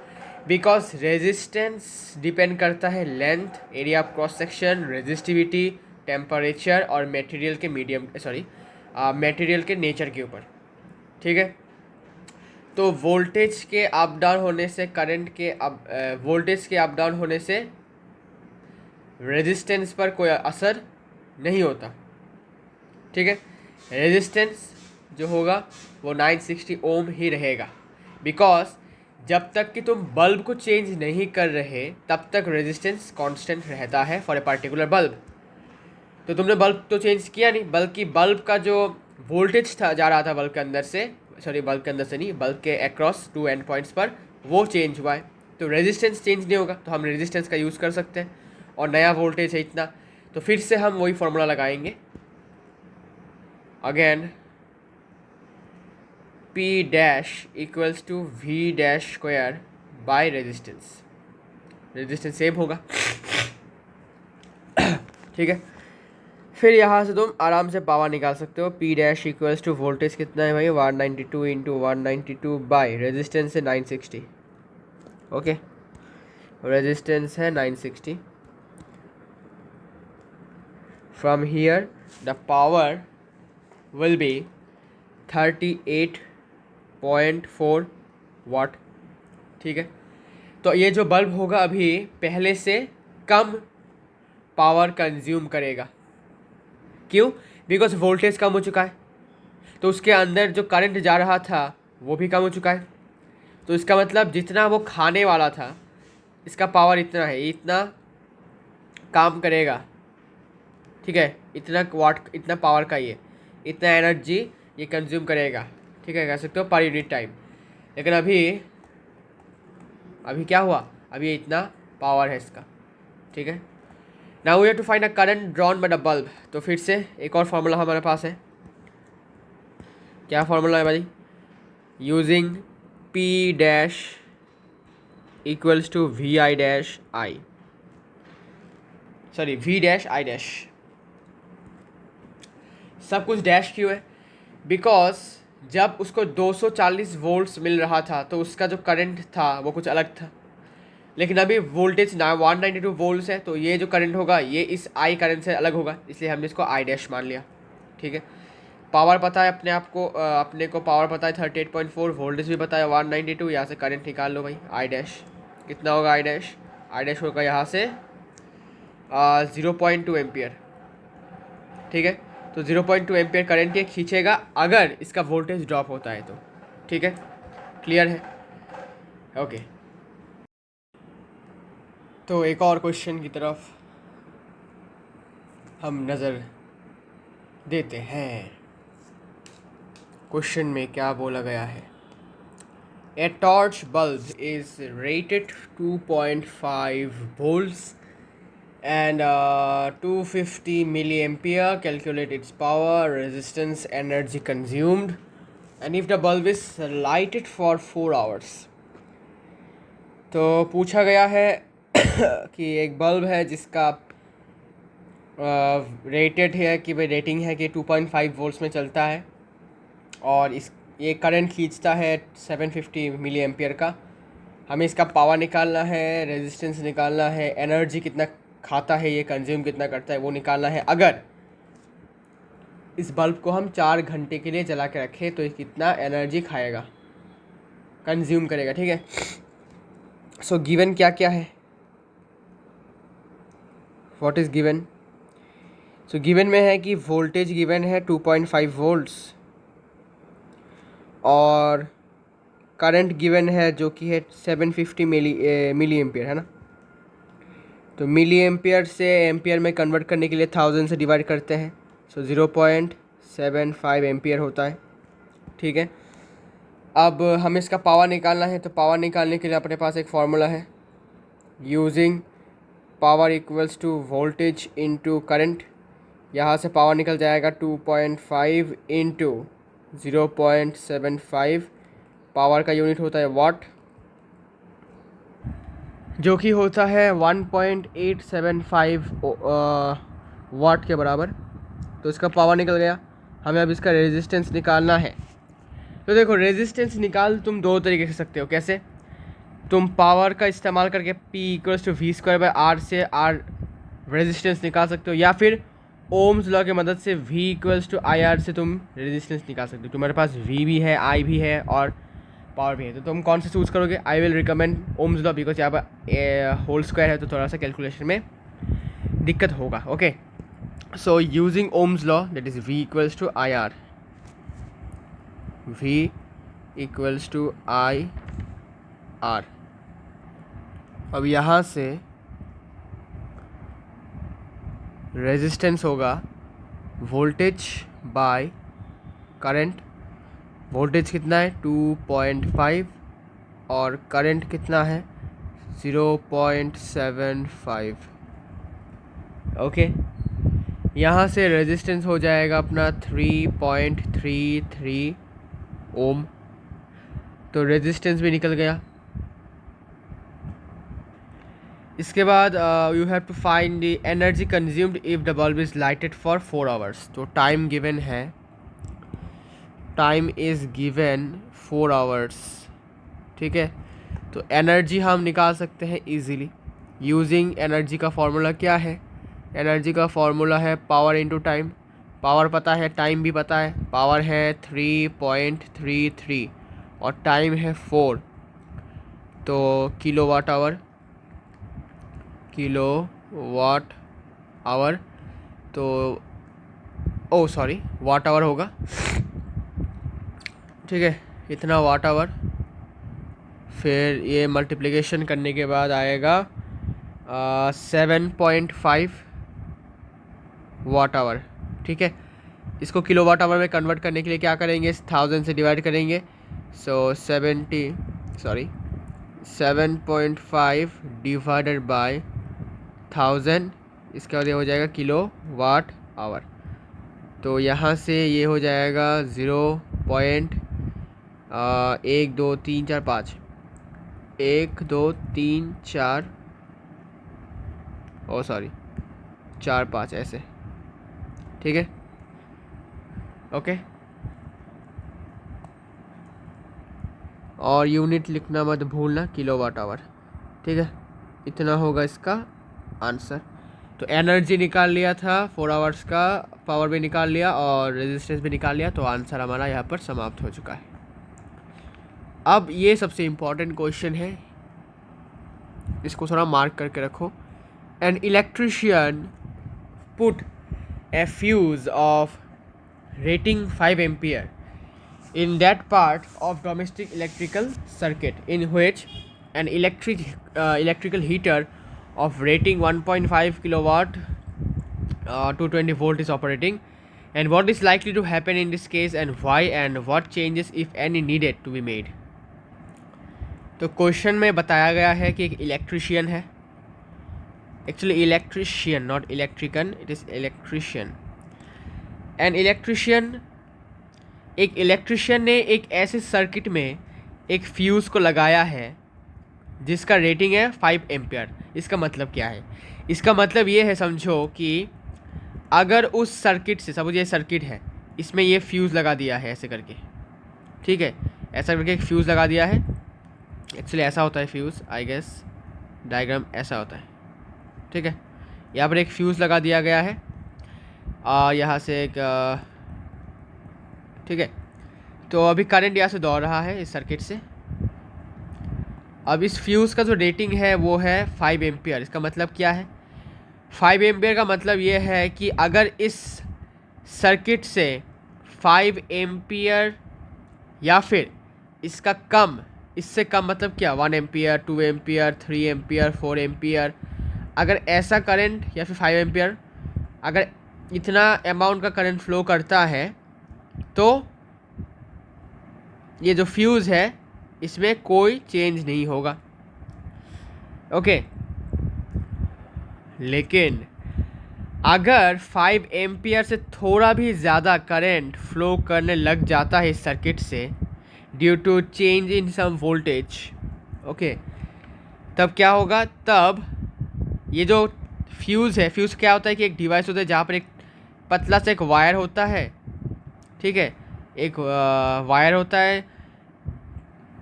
बिकॉज रेजिस्टेंस डिपेंड करता है length, area of cross section, resistivity, temperature और मटेरियल के मटेरियल के नेचर के ऊपर। ठीक है, तो वोल्टेज के अप डाउन होने से वोल्टेज के अप डाउन होने से रेजिस्टेंस पर कोई असर नहीं होता। ठीक है, रेजिस्टेंस जो होगा वो 960 ओम ही रहेगा। बिकॉज जब तक कि तुम बल्ब को चेंज नहीं कर रहे तब तक रेजिस्टेंस कांस्टेंट रहता है फॉर ए पार्टिकुलर बल्ब। तो तुमने बल्ब तो चेंज किया नहीं, बल्कि बल्ब का जो वोल्टेज था जा रहा था बल्ब के अंदर से, बल्ब के अंदर से नहीं, बल्ब के अक्रॉस 2 एंड पॉइंट्स पर, वो चेंज हुआ है। तो रेजिस्टेंस चेंज नहीं होगा, तो हम रेजिस्टेंस का यूज़ कर सकते हैं। और नया वोल्टेज है इतना, तो फिर से हम वही फॉर्मूला लगाएंगे again, P dash equals to V dash square by resistance. Resistance same होगा। ठीक है, फिर यहाँ से तुम आराम से पावर निकाल सकते हो। P dash equals to voltage कितना है भाई, 192 इंटू 192 बाई रेजिस्टेंस है 960। ओके, रेजिस्टेंस है 960। From here the power will be 38.4 वाट। ठीक है, तो ये जो बल्ब होगा अभी पहले से कम पावर कंज्यूम करेगा। क्यों? बिकॉज वोल्टेज कम हो चुका है, तो उसके अंदर जो करंट जा रहा था वो भी कम हो चुका है। तो इसका मतलब जितना वो खाने वाला था, इसका पावर इतना है, इतना काम करेगा। ठीक है, इतना वाट, इतना पावर का ये, इतना एनर्जी ये कंज्यूम करेगा। ठीक है, कह सकते हो पर यूनिट टाइम। लेकिन अभी क्या हुआ, अभी इतना पावर है इसका। ठीक है, now we have to find a current drawn by the bulb. तो फिर से एक और फार्मूला हमारे पास है। क्या फार्मूला है भाई? Using P dash equals to V dash V dash I dash. सब कुछ डैश क्यों है? बिकॉज जब उसको 240 वोल्ट्स मिल रहा था तो उसका जो करंट था वो कुछ अलग था। लेकिन अभी वोल्टेज 192 वोल्ट्स है, तो ये जो करंट होगा ये इस I करंट से अलग होगा, इसलिए हमने इसको I डैश मान लिया। ठीक है, पावर पता है अपने को पावर पता है 38.4, वोल्टेज भी पता है 192। यहाँ से करंट निकाल लो भाई, I डैश कितना होगा? I डैश होगा यहाँ से 0.2 एम्पियर। ठीक है, तो 0.2 एम्पियर करंट ये खींचेगा अगर इसका वोल्टेज ड्रॉप होता है तो। ठीक है, क्लियर है? ओके, तो एक और क्वेश्चन की तरफ हम नज़र देते हैं। क्वेश्चन में क्या बोला गया है? A torch bulb is rated 2.5 volts and 250 milliampere. Calculate its power, resistance, energy consumed, and if the bulb is lighted for 4 hours. तो पूछा गया है कि एक बल्ब है जिसका रेटेड है कि भाई रेटिंग है कि 2.5 वोल्ट्स में चलता है और ये करंट खींचता है 750 मिली एम्पियर का। हमें इसका पावर निकालना है, रेजिस्टेंस निकालना है, एनर्जी कितना खाता है, ये कंज्यूम कितना करता है वो निकालना है। अगर इस बल्ब को हम 4 घंटे के लिए जला के रखें तो ये कितना एनर्जी खाएगा, कंज्यूम करेगा। ठीक है, सो गिवन क्या क्या है? What is given? So given में है कि वोल्टेज गिवन है 2.5 वोल्ट्स और करंट गिवन है जो कि है 750 मिली एम्पियर, है ना। तो मिली एम्पियर से एम्पियर में कन्वर्ट करने के लिए 1000 से डिवाइड करते हैं, सो 0.75 एम्पियर होता है। ठीक है, अब हमें इसका पावर निकालना है, तो पावर निकालने के लिए अपने पास एक फार्मूला है। Using power equals to voltage into current. यहाँ से पावर निकल जाएगा 2.5 इंटू 0.75। पावर का यूनिट होता है वाट, जो कि होता है 1.875 वाट के बराबर। तो इसका पावर निकल गया। हमें अब इसका रेजिस्टेंस निकालना है। तो देखो, रेजिस्टेंस निकाल तुम दो तरीके से सकते हो। कैसे? तुम पावर का इस्तेमाल करके P=V²/R से R रेजिस्टेंस निकाल सकते हो, या फिर ओम्स लॉ की मदद से V=IR से तुम रेजिस्टेंस निकाल सकते हो। तुम्हारे पास V भी है, I भी है और पावर भी है, तो तुम कौन सा चूज़ करोगे? I will recommend Ohm's law, because यहाँ पर होल स्क्वायर है तो थोड़ा सा कैलकुलेशन में दिक्कत होगा। Okay, so using Ohm's law, that is V=IR, V=IR। अब यहाँ से रेजिस्टेंस होगा वोल्टेज बाय करंट। वोल्टेज कितना है? 2.5 और करंट कितना है? 0.75। ओके, यहाँ से रेजिस्टेंस हो जाएगा अपना 3.33 ओम। तो रेजिस्टेंस भी निकल गया। इसके बाद you have to find the energy consumed if the bulb is lighted for 4 hours. तो टाइम गिवन है, टाइम इज़ गिवन 4 आवर्स। ठीक है, तो एनर्जी हम निकाल सकते हैं इजीली यूजिंग एनर्जी का फॉर्मूला। क्या है एनर्जी का फॉर्मूला? है पावर इनटू टाइम। पावर पता है, टाइम भी पता है। पावर है 3.33 और टाइम है 4, तो किलोवाट आवर, तो वाट आवर होगा। ठीक है, इतना वाट आवर। फिर ये मल्टीप्लिकेशन करने के बाद आएगा 7.5 वाट आवर। ठीक है, इसको किलो वाट आवर में कन्वर्ट करने के लिए क्या करेंगे? 1000 से डिवाइड करेंगे। सो 7.5 डिवाइडेड बाय 1000, इसके बाद ये हो जाएगा किलो वाट आवर। तो यहाँ से ये हो जाएगा 0.1 2 3 4 5, 1 2 3 4 4 5 ऐसे। ठीक है, ओके। और यूनिट लिखना मत भूलना, किलोवाट आवर। ठीक है, इतना होगा इसका आंसर। तो एनर्जी निकाल लिया था 4 आवर्स का, पावर भी निकाल लिया और रेजिस्टेंस भी निकाल लिया, तो आंसर हमारा यहाँ पर समाप्त हो चुका है। अब ये सबसे इम्पॉर्टेंट क्वेश्चन है, इसको थोड़ा मार्क करके रखो। An electrician put a fuse of rating 5 ampere in that part of domestic electrical circuit in which an electrical heater of rating 1.5 kilowatt 220 volt is operating, and what is likely to happen in this case and why, and what changes if any needed to be made। तो question में बताया गया है कि एक electrician है, actually electrician not electrican, it is electrician. An एक electrician ने एक ऐसे सर्किट में एक फ्यूज़ को लगाया है जिसका रेटिंग है 5 एम्पियर। इसका मतलब क्या है? इसका मतलब ये है, समझो कि अगर उस सर्किट से, सपोज ये सर्किट है, इसमें ये फ्यूज़ लगा दिया है ऐसे करके। ठीक है, ऐसा करके एक फ्यूज़ लगा दिया है। एक्चुअली ऐसा होता है फ्यूज़, आई गेस डायग्राम ऐसा होता है। ठीक है, यहाँ पर एक फ्यूज़ लगा दिया गया है, यहाँ से एक ठीक है, तो अभी करंट यहाँ से दौड़ रहा है इस सर्किट से। अब इस फ्यूज़ का जो रेटिंग है वो है 5 एम्पियर। इसका मतलब क्या है? 5 एम्पियर का मतलब ये है कि अगर इस सर्किट से 5 एम्पियर या फिर इसका कम, इससे कम मतलब क्या, 1 एम्पियर 2 एम्पियर 3 एम्पियर 4 एम्पियर, अगर ऐसा करंट या फिर 5 एम्पियर अगर इतना अमाउंट का करंट फ्लो करता है तो ये जो फ्यूज़ है इसमें कोई चेंज नहीं होगा। ओके, लेकिन अगर 5 एम्पियर से थोड़ा भी ज़्यादा करंट फ्लो करने लग जाता है इस सर्किट से due to change in some voltage, okay, तब क्या होगा? तब ये जो फ्यूज़ है, फ्यूज़ क्या होता है कि एक डिवाइस होता है जहाँ पर एक पतला सा एक वायर होता है, ठीक है, एक वायर होता है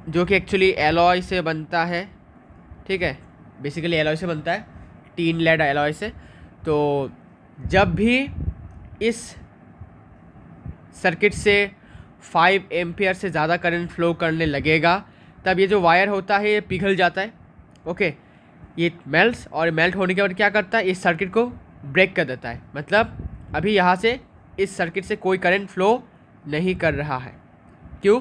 जो कि एक्चुअली एलॉय से बनता है, ठीक है, बेसिकली एलॉय से बनता है, टीन लेड एलॉय से। तो जब भी इस सर्किट से 5 एम्पियर से ज़्यादा करंट फ्लो करने लगेगा तब ये जो वायर होता है ये पिघल जाता है, ओके, ये मेल्ट्स, और मेल्ट होने के बाद क्या करता है, इस सर्किट को ब्रेक कर देता है। मतलब अभी यहाँ से इस सर्किट से कोई करंट फ्लो नहीं कर रहा है। क्यों?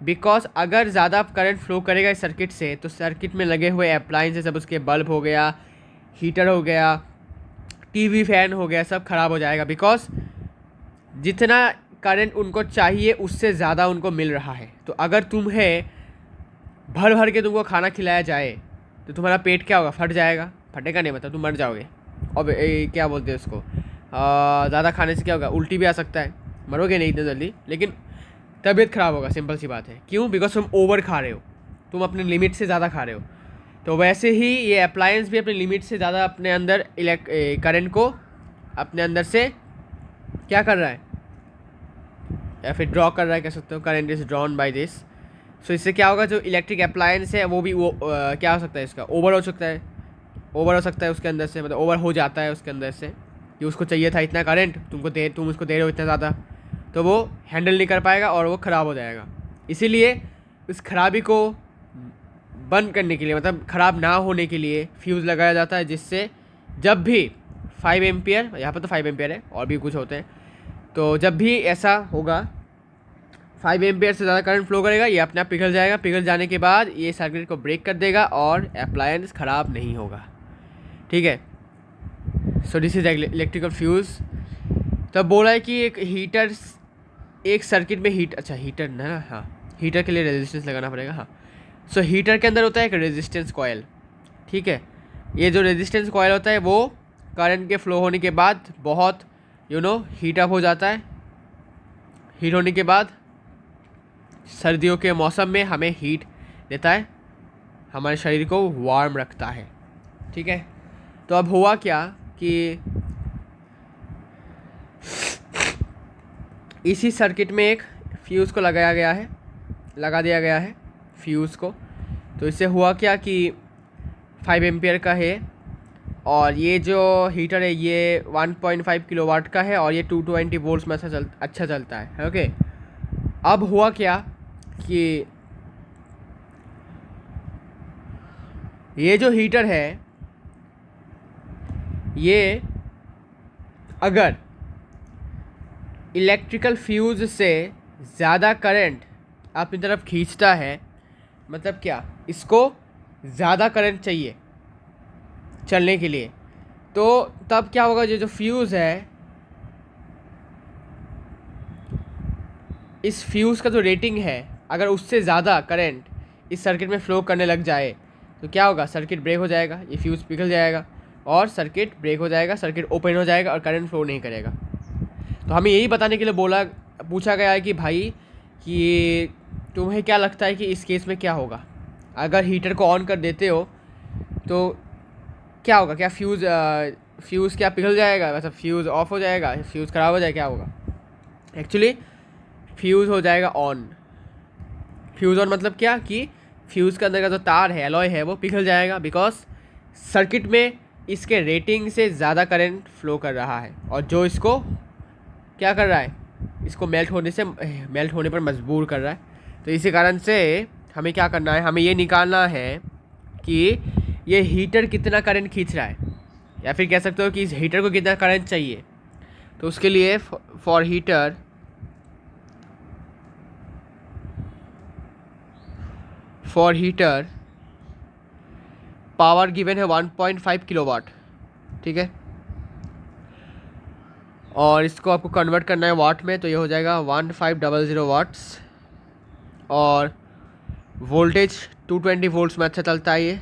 बिकॉज अगर ज़्यादा करंट फ्लो करेगा इस सर्किट से तो सर्किट में लगे हुए अप्लायंसेस, सब उसके बल्ब हो गया, हीटर हो गया, टीवी फैन हो गया, सब ख़राब हो जाएगा। बिकॉज जितना करंट उनको चाहिए उससे ज़्यादा उनको मिल रहा है। तो अगर तुम्हें भर भर के तुमको खाना खिलाया जाए तो तुम्हारा पेट क्या होगा? फट जाएगा। फटेगा नहीं, मतलब तुम मर जाओगे। और क्या बोलते हैं उसको, ज़्यादा खाने से क्या होगा? उल्टी भी आ सकता है, मरोगे नहीं इतनी जल्दी, लेकिन तबीयत ख़राब होगा। सिंपल सी बात है। क्यों? बिकॉज तुम ओवर खा रहे हो, तुम अपने लिमिट से ज़्यादा खा रहे हो। तो वैसे ही ये अप्लायंस भी अपने लिमिट से ज़्यादा अपने अंदर करंट को अपने अंदर से क्या कर रहा है, या फिर ड्रॉ कर रहा है, कह सकते हो। Current is drawn by this. So इससे क्या होगा, जो इलेक्ट्रिक अप्लायंस है वो भी क्या हो सकता है, इसका ओवर हो सकता है, ओवर हो सकता है उसके अंदर से, मतलब ओवर हो जाता है उसके अंदर से कि उसको चाहिए था इतना करंट, तुम उसको दे रहे हो इतना ज़्यादा, तो वो हैंडल नहीं कर पाएगा और वो ख़राब हो जाएगा। इसीलिए उस खराबी को बंद करने के लिए, मतलब ख़राब ना होने के लिए फ्यूज़ लगाया जाता है, जिससे जब भी 5 एम्पियर, यहाँ पर तो 5 एम्पियर है और भी कुछ होते हैं, तो जब भी ऐसा होगा 5 एम्पियर से ज़्यादा करंट फ्लो करेगा, ये अपने आप पिघल जाएगा। पिघल जाने के बाद ये सर्किट को ब्रेक कर देगा और अप्लायंस ख़राब नहीं होगा। ठीक है। So this is electrical fuse. तब बोला है कि एक हीटर, एक सर्किट में हीटर ना, हाँ, हीटर के लिए रेजिस्टेंस लगाना पड़ेगा। हाँ, सो हीटर के अंदर होता है एक रेजिस्टेंस कॉयल। ठीक है। ये जो रेजिस्टेंस कॉयल होता है वो करंट के फ्लो होने के बाद बहुत हीट अप हो जाता है। हीट होने के बाद सर्दियों के मौसम में हमें हीट देता है, हमारे शरीर को वार्म रखता है। ठीक है। तो अब हुआ क्या कि इसी सर्किट में एक फ्यूज़ को लगा दिया गया है फ्यूज़ को। तो इससे हुआ क्या कि 5 एम्पियर का है और ये जो हीटर है ये 1.5 किलोवाट का है और ये 220 वोल्ट्स में अच्छा चलता है। ओके। अब हुआ क्या कि ये जो हीटर है ये अगर इलेक्ट्रिकल फ्यूज़ से ज़्यादा करंट अपनी तरफ खींचता है, मतलब क्या, इसको ज़्यादा करंट चाहिए चलने के लिए, तो तब क्या होगा, ये जो फ्यूज़ है, इस फ्यूज़ का जो रेटिंग है, अगर उससे ज़्यादा करंट इस सर्किट में फ़्लो करने लग जाए तो क्या होगा, सर्किट ब्रेक हो जाएगा, ये फ्यूज़ पिघल जाएगा और सर्किट ब्रेक हो जाएगा, सर्किट ओपन हो जाएगा और करंट फ्लो नहीं करेगा। तो हमें यही बताने के लिए पूछा गया है कि भाई कि तुम्हें क्या लगता है कि इस केस में क्या होगा, अगर हीटर को ऑन कर देते हो तो क्या होगा, क्या फ्यूज़ क्या पिघल जाएगा, मतलब फ्यूज़ ऑफ हो जाएगा, फ्यूज़ ख़राब हो जाएगा, क्या होगा? एक्चुअली फ्यूज़ हो जाएगा ऑन। फ्यूज़ ऑन मतलब क्या कि फ्यूज़ के अंदर का जो तार है, एलॉय है, वो पिघल जाएगा बिकॉज सर्किट में इसके रेटिंग से ज़्यादा करंट फ्लो कर रहा है और जो इसको क्या कर रहा है, इसको मेल्ट होने पर मजबूर कर रहा है। तो इसी कारण से हमें क्या करना है, हमें ये निकालना है कि ये हीटर कितना करंट खींच रहा है, या फिर कह सकते हो कि इस हीटर को कितना करंट चाहिए। तो उसके लिए फॉर हीटर पावर गिवन है 1.5 किलोवाट। ठीक है। और इसको आपको कन्वर्ट करना है वाट में, तो ये हो जाएगा 1500 वाट्स और वोल्टेज 220 वोल्ट्स में अच्छा चलता है ये।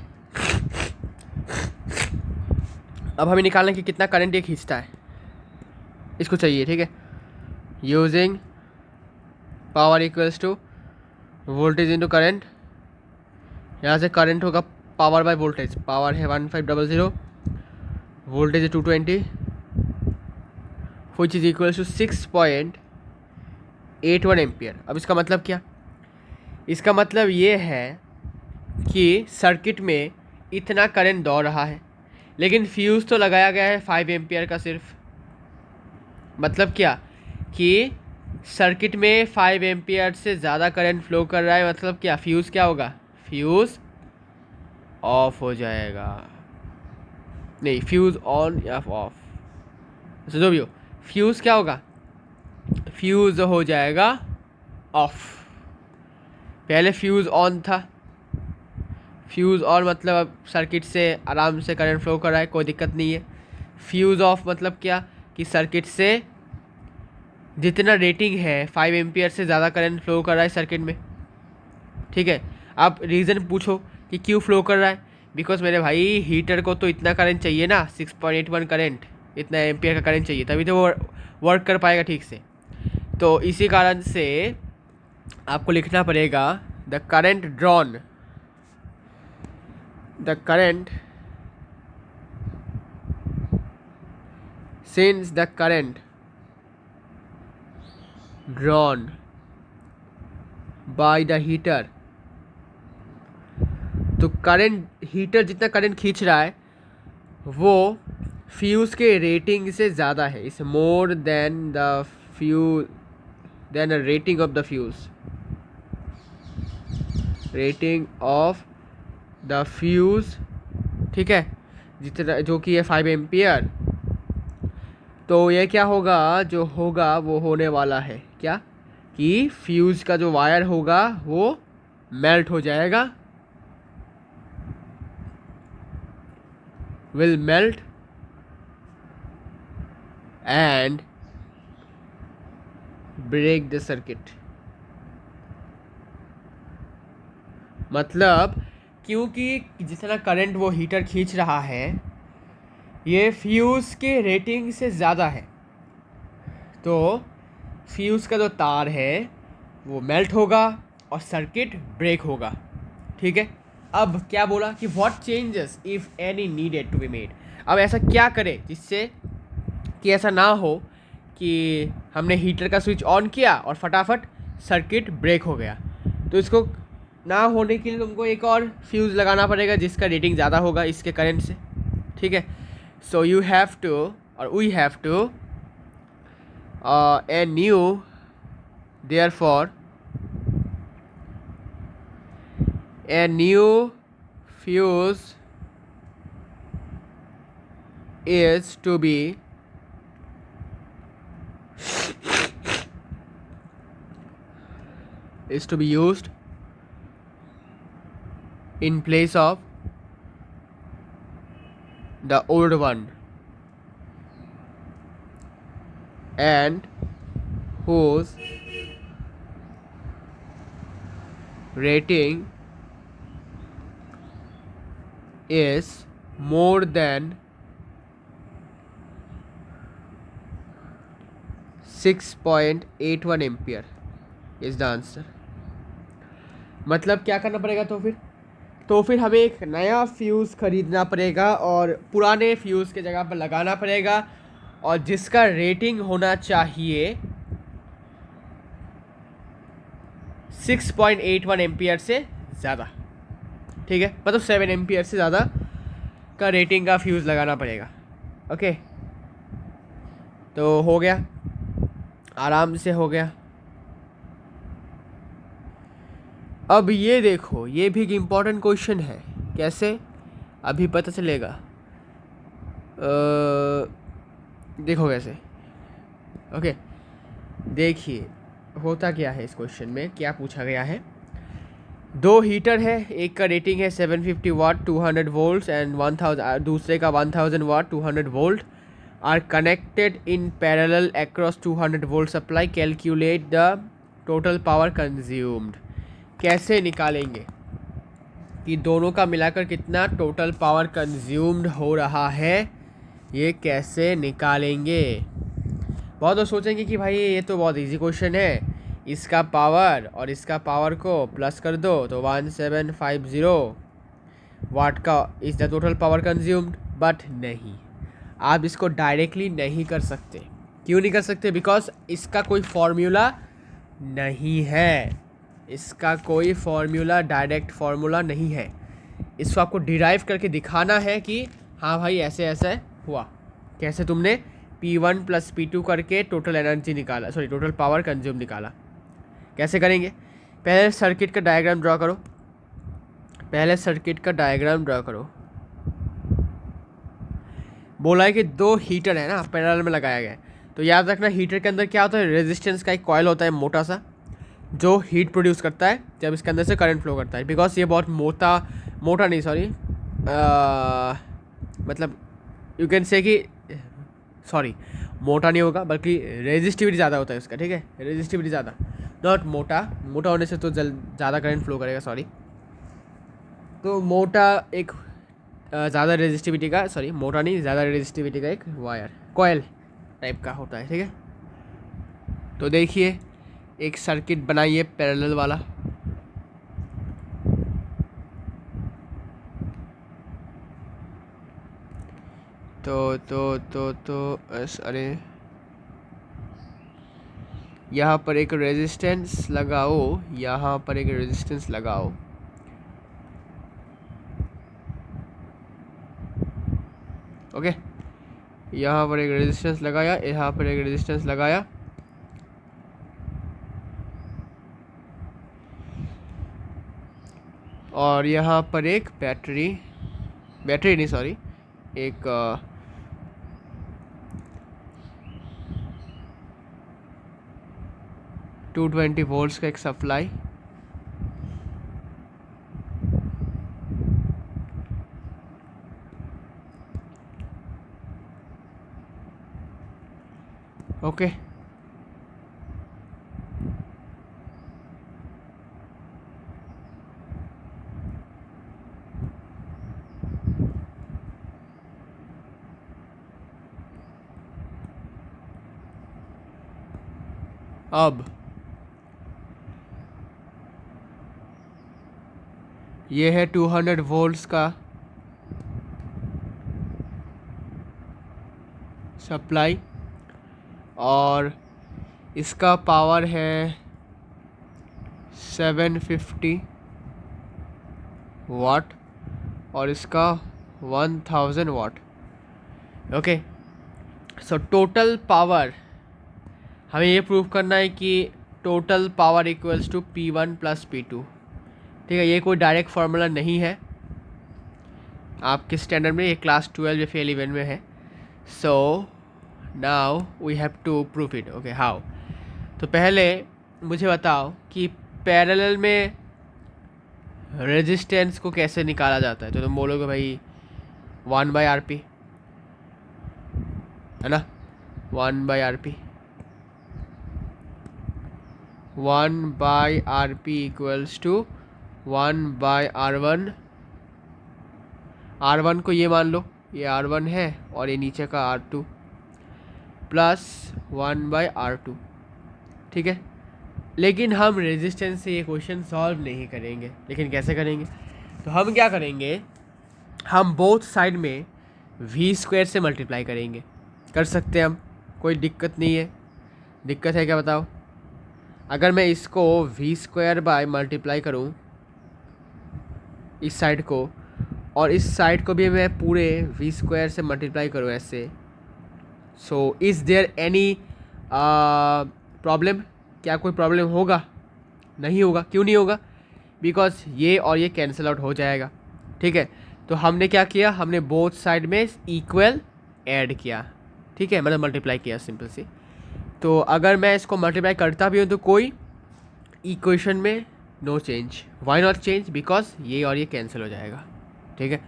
अब हमें निकालना है कि कितना करंट ये खींचता है, इसको चाहिए, ठीक है। Using power equals to voltage into current, यहाँ से करंट होगा पावर बाय वोल्टेज, पावर है 1500, वोल्टेज है 220, which is equals to 6.81 ampere. अब इसका मतलब क्या, इसका मतलब ये है कि सर्किट में इतना करंट दौड़ रहा है, लेकिन फ्यूज़ तो लगाया गया है 5 एम्पियर का सिर्फ। मतलब क्या कि सर्किट में 5 एम्पियर से ज़्यादा करंट फ्लो कर रहा है, मतलब क्या, फ्यूज़ क्या होगा, फ्यूज़ ऑफ हो जाएगा, नहीं फ्यूज़ ऑन या ऑफ, जो भी हो, फ्यूज़ क्या होगा, फ्यूज़ हो जाएगा ऑफ। पहले फ्यूज़ ऑन था, फ्यूज़ ऑन मतलब अब सर्किट से आराम से करंट फ्लो कर रहा है, कोई दिक्कत नहीं है। फ्यूज़ ऑफ मतलब क्या कि सर्किट से जितना रेटिंग है 5 एम्पियर से ज़्यादा करंट फ्लो कर रहा है सर्किट में, ठीक है। आप रीज़न पूछो कि क्यों फ्लो कर रहा है, बिकॉज मेरे भाई हीटर को तो इतना करंट चाहिए ना, 6.81 करंट, इतना एम्पियर का करंट चाहिए, तभी तो वो वर्क कर पाएगा ठीक से। तो इसी कारण से आपको लिखना पड़ेगा the current drawn, the current, since the current drawn by the heater, तो करंट, हीटर जितना करंट खींच रहा है वो फ्यूज़ के रेटिंग से ज़्यादा है, is more than the fuse than the rating of the fuse, rating of the fuse, ठीक है, जितना जो कि है 5 एम्पियर। तो ये क्या होगा, जो होगा वो होने वाला है क्या कि फ्यूज़ का जो वायर होगा वो मेल्ट हो जाएगा, will melt and break the circuit. मतलब क्योंकि जितना करंट वो हीटर खींच रहा है ये फ्यूज़ के रेटिंग से ज़्यादा है, तो फ्यूज़ का जो तार है वो मेल्ट होगा और सर्किट ब्रेक होगा, ठीक है। अब क्या बोला कि what changes if any needed to be made, अब ऐसा क्या करें जिससे कि ऐसा ना हो कि हमने हीटर का स्विच ऑन किया और फटाफट सर्किट ब्रेक हो गया। तो इसको ना होने के लिए तुमको एक और फ्यूज़ लगाना पड़ेगा जिसका रेटिंग ज़्यादा होगा इसके करंट से, ठीक है। सो यू हैव टू और we have to a new, therefore a new fuse is to be used in place of the old one and whose rating is more than 6.81 ampere is the answer. मतलब क्या करना पड़ेगा, तो फिर हमें एक नया फ्यूज़ खरीदना पड़ेगा और पुराने फ्यूज़ के जगह पर लगाना पड़ेगा और जिसका रेटिंग होना चाहिए 6.81 एम्पियर से ज़्यादा, ठीक है, मतलब 7 एम्पियर से ज़्यादा का रेटिंग का फ्यूज़ लगाना पड़ेगा। ओके, तो हो गया, आराम से हो गया। अब ये देखो, ये भी एक इम्पॉर्टेंट क्वेश्चन है, कैसे अभी पता चलेगा, देखो कैसे। ओके, देखिए होता क्या है इस क्वेश्चन में, क्या पूछा गया है। दो हीटर है, एक का रेटिंग है 750 वाट 200 वोल्ट एंड 1000, दूसरे का 1000 वाट 200 volt are connected in parallel across 200 volt supply. Calculate the total power consumed. कैसे निकालेंगे कि दोनों का मिलाकर कितना टोटल पावर कंज्यूम्ड हो रहा है, ये कैसे निकालेंगे? बहुत लोग सोचेंगे कि भाई ये तो बहुत इजी क्वेश्चन है, इसका पावर और इसका पावर को प्लस कर दो तो 1750 वाट का is the total power consumed. But नहीं, आप इसको डायरेक्टली नहीं कर सकते। क्यों नहीं कर सकते? बिकॉज इसका कोई फॉर्मूला नहीं है, इसका कोई फॉर्मूला, डायरेक्ट फॉर्मूला नहीं है। इसको आपको डिराइव करके दिखाना है कि हाँ भाई ऐसे ऐसे हुआ। कैसे? तुमने P1 + P2 करके टोटल एनर्जी निकाला, सॉरी टोटल पावर कंज्यूम निकाला। कैसे करेंगे? पहले सर्किट का डायग्राम ड्रॉ करो, पहले सर्किट का डायग्राम ड्रॉ करो। बोला है कि 2 हीटर है ना, पैरेलल में लगाया गया है। तो याद रखना हीटर के अंदर क्या होता है, रेजिस्टेंस का एक कॉइल होता है मोटा सा, जो हीट प्रोड्यूस करता है जब इसके अंदर से करंट फ्लो करता है। बिकॉज ये बहुत मोटा नहीं, सॉरी मतलब यू कैन से कि सॉरी मोटा नहीं होगा, बल्कि रेजिस्टिविटी ज़्यादा होता है उसका, ठीक है, रेजिस्टिविटी ज़्यादा, नॉट मोटा। मोटा होने से तो ज़्यादा करंट फ्लो करेगा, सॉरी। तो मोटा एक ज़्यादा रेजिस्टिविटी का, सॉरी मोटा नहीं, ज़्यादा रेजिस्टिविटी का एक वायर कॉयल टाइप का होता है, ठीक है। तो देखिए एक सर्किट बनाइए पैरेलल वाला। अरे यहाँ पर एक रेजिस्टेंस लगाओ, यहाँ पर एक रेजिस्टेंस लगाओ। ओके, यहाँ पर एक रेजिस्टेंस लगाया, यहाँ पर एक रेजिस्टेंस लगाया, और यहाँ पर एक बैटरी नहीं, सॉरी एक 220 वोल्ट्स का एक सप्लाई, ओके। अब ये है 200 वोल्ट्स का सप्लाई, और इसका पावर है 750 वाट, और इसका 1000 वाट। ओके, सो टोटल पावर हमें ये प्रूव करना है कि total power equals to P1 + P2, ठीक है। ये कोई डायरेक्ट फार्मूला नहीं है आपके स्टैंडर्ड में, ये क्लास 12 या फिर 11 में है। So now we have to proof it. Okay, how? तो पहले मुझे बताओ कि पैरेलल में रेजिस्टेंस को कैसे निकाला जाता है। तो तुम बोलोगे भाई 1/RP है ना, 1/RP, 1/RP equals to 1/R1। R1 को ये मान लो, ये R1 है, और ये नीचे का R2 प्लस 1/R2, ठीक है। लेकिन हम रेजिस्टेंस से ये क्वेश्चन सॉल्व नहीं करेंगे। लेकिन कैसे करेंगे? तो हम क्या करेंगे, हम बोथ साइड में V² से मल्टीप्लाई करेंगे। कर सकते हैं हम, कोई दिक्कत नहीं है। दिक्कत है क्या बताओ? अगर मैं इसको V² बाय मल्टीप्लाई करूँ इस साइड को, और इस साइड को भी मैं पूरे V² से मल्टीप्लाई करूँ ऐसे, so is there any problem? क्या कोई प्रॉब्लम होगा? नहीं होगा। क्यों नहीं होगा? बिकॉज ये और ये कैंसिल आउट हो जाएगा, ठीक है। तो हमने क्या किया, हमने बोथ साइड में इक्वल ऐड किया, ठीक है, मतलब मल्टीप्लाई किया सिंपल सी। तो अगर मैं इसको मल्टीप्लाई करता भी हूँ तो कोई इक्वेशन में no change. Why not change? Because ये और ये कैंसिल हो जाएगा, ठीक है,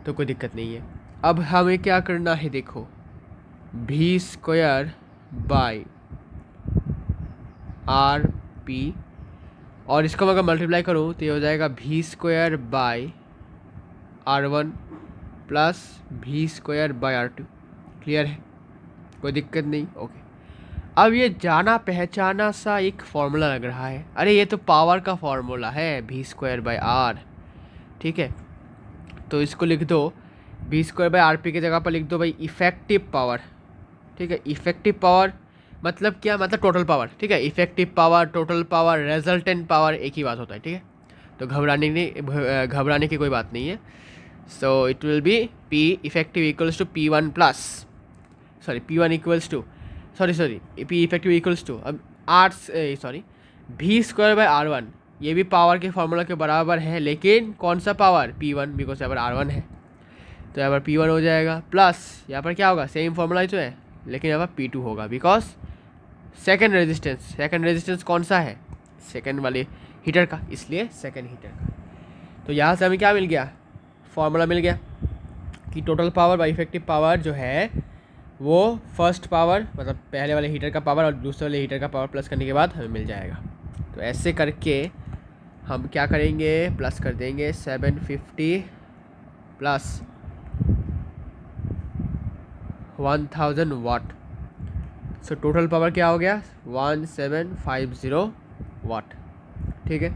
तो कोई दिक्कत नहीं है। अब हमें क्या करना है, देखो V² बाय RP, और इसको अगर मल्टीप्लाई करूँ तो ये हो जाएगा V² bye R1 plus V² bye R2। Clear है, कोई दिक्कत नहीं। ओके, अब ये जाना पहचाना सा एक फॉर्मूला लग रहा है। अरे ये तो पावर का फॉर्मूला है, v²/r। ठीक है, तो इसको लिख दो v²/rp की जगह पर लिख दो भाई इफेक्टिव पावर। ठीक है, इफेक्टिव पावर मतलब क्या, मतलब टोटल पावर। ठीक है, effective power, total power, resultant power एक ही बात होता है। ठीक है, तो घबराने की कोई बात नहीं है। So it will be p effective equals to p1 plus, sorry p1 equals to, sorry p effective equals to, अब v²/r1, ये भी पावर के फॉर्मूला के बराबर है, लेकिन कौन सा पावर, p1, बिकॉज यहाँ पर r1 है, तो यहाँ पर p1 हो जाएगा, प्लस यहाँ पर क्या होगा, सेम फॉर्मूला ही तो है, लेकिन यहाँ पर p2 होगा, बिकॉज सेकेंड रेजिस्टेंस कौन सा है, सेकेंड वाले हीटर का, इसलिए सेकेंड हीटर का। तो यहाँ से हमें क्या मिल गया, फॉर्मूला मिल गया कि total power by effective power जो है वो फर्स्ट पावर मतलब पहले वाले हीटर का पावर और दूसरे वाले हीटर का पावर प्लस करने के बाद हमें मिल जाएगा। तो ऐसे करके हम क्या करेंगे, प्लस कर देंगे 750 प्लस 1000 वाट। सो टोटल पावर क्या हो गया, 1750 वाट। ठीक है,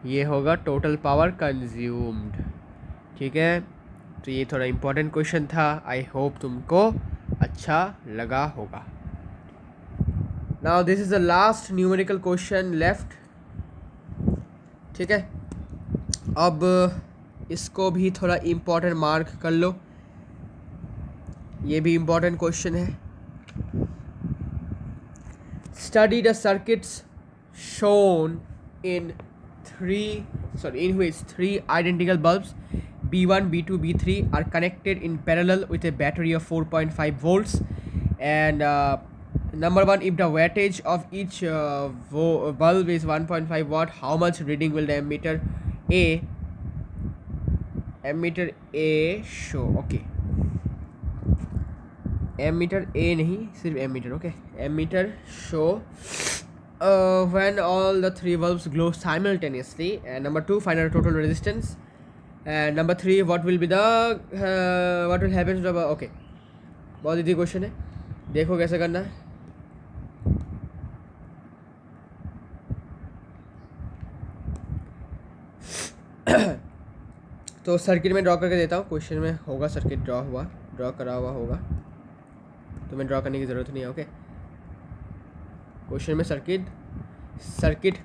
ये होगा टोटल पावर कंज्यूम्ड। ठीक है, तो ये थोड़ा इम्पोर्टेंट क्वेश्चन था, आई होप तुमको अच्छा लगा होगा। Now this is the last numerical question left. ठीक है, अब इसको भी थोड़ा इम्पोर्टेंट मार्क कर लो, ये भी इम्पोर्टेंट क्वेश्चन है। Study the circuits shown in which three identical bulbs B1, B2, B3 are connected in parallel with a battery of 4.5 volts, and number one, if the wattage of each bulb is 1.5 watt, how much reading will the ammeter A show? Okay, ammeter A नहीं, सिर्फ ammeter. Okay, ammeter show when all the three bulbs glow simultaneously, and number two, find out total resistance, and number three, what will happen to the okay, बहुत easy question है, देखो कैसे करना है। तो circuit में ड्रॉ करके देता हूँ, क्वेश्चन में होगा सर्किट ड्रॉ करा हुआ होगा, तो मैं ड्रॉ करने की ज़रूरत नहीं है। ओके, क्वेश्चन में सर्किट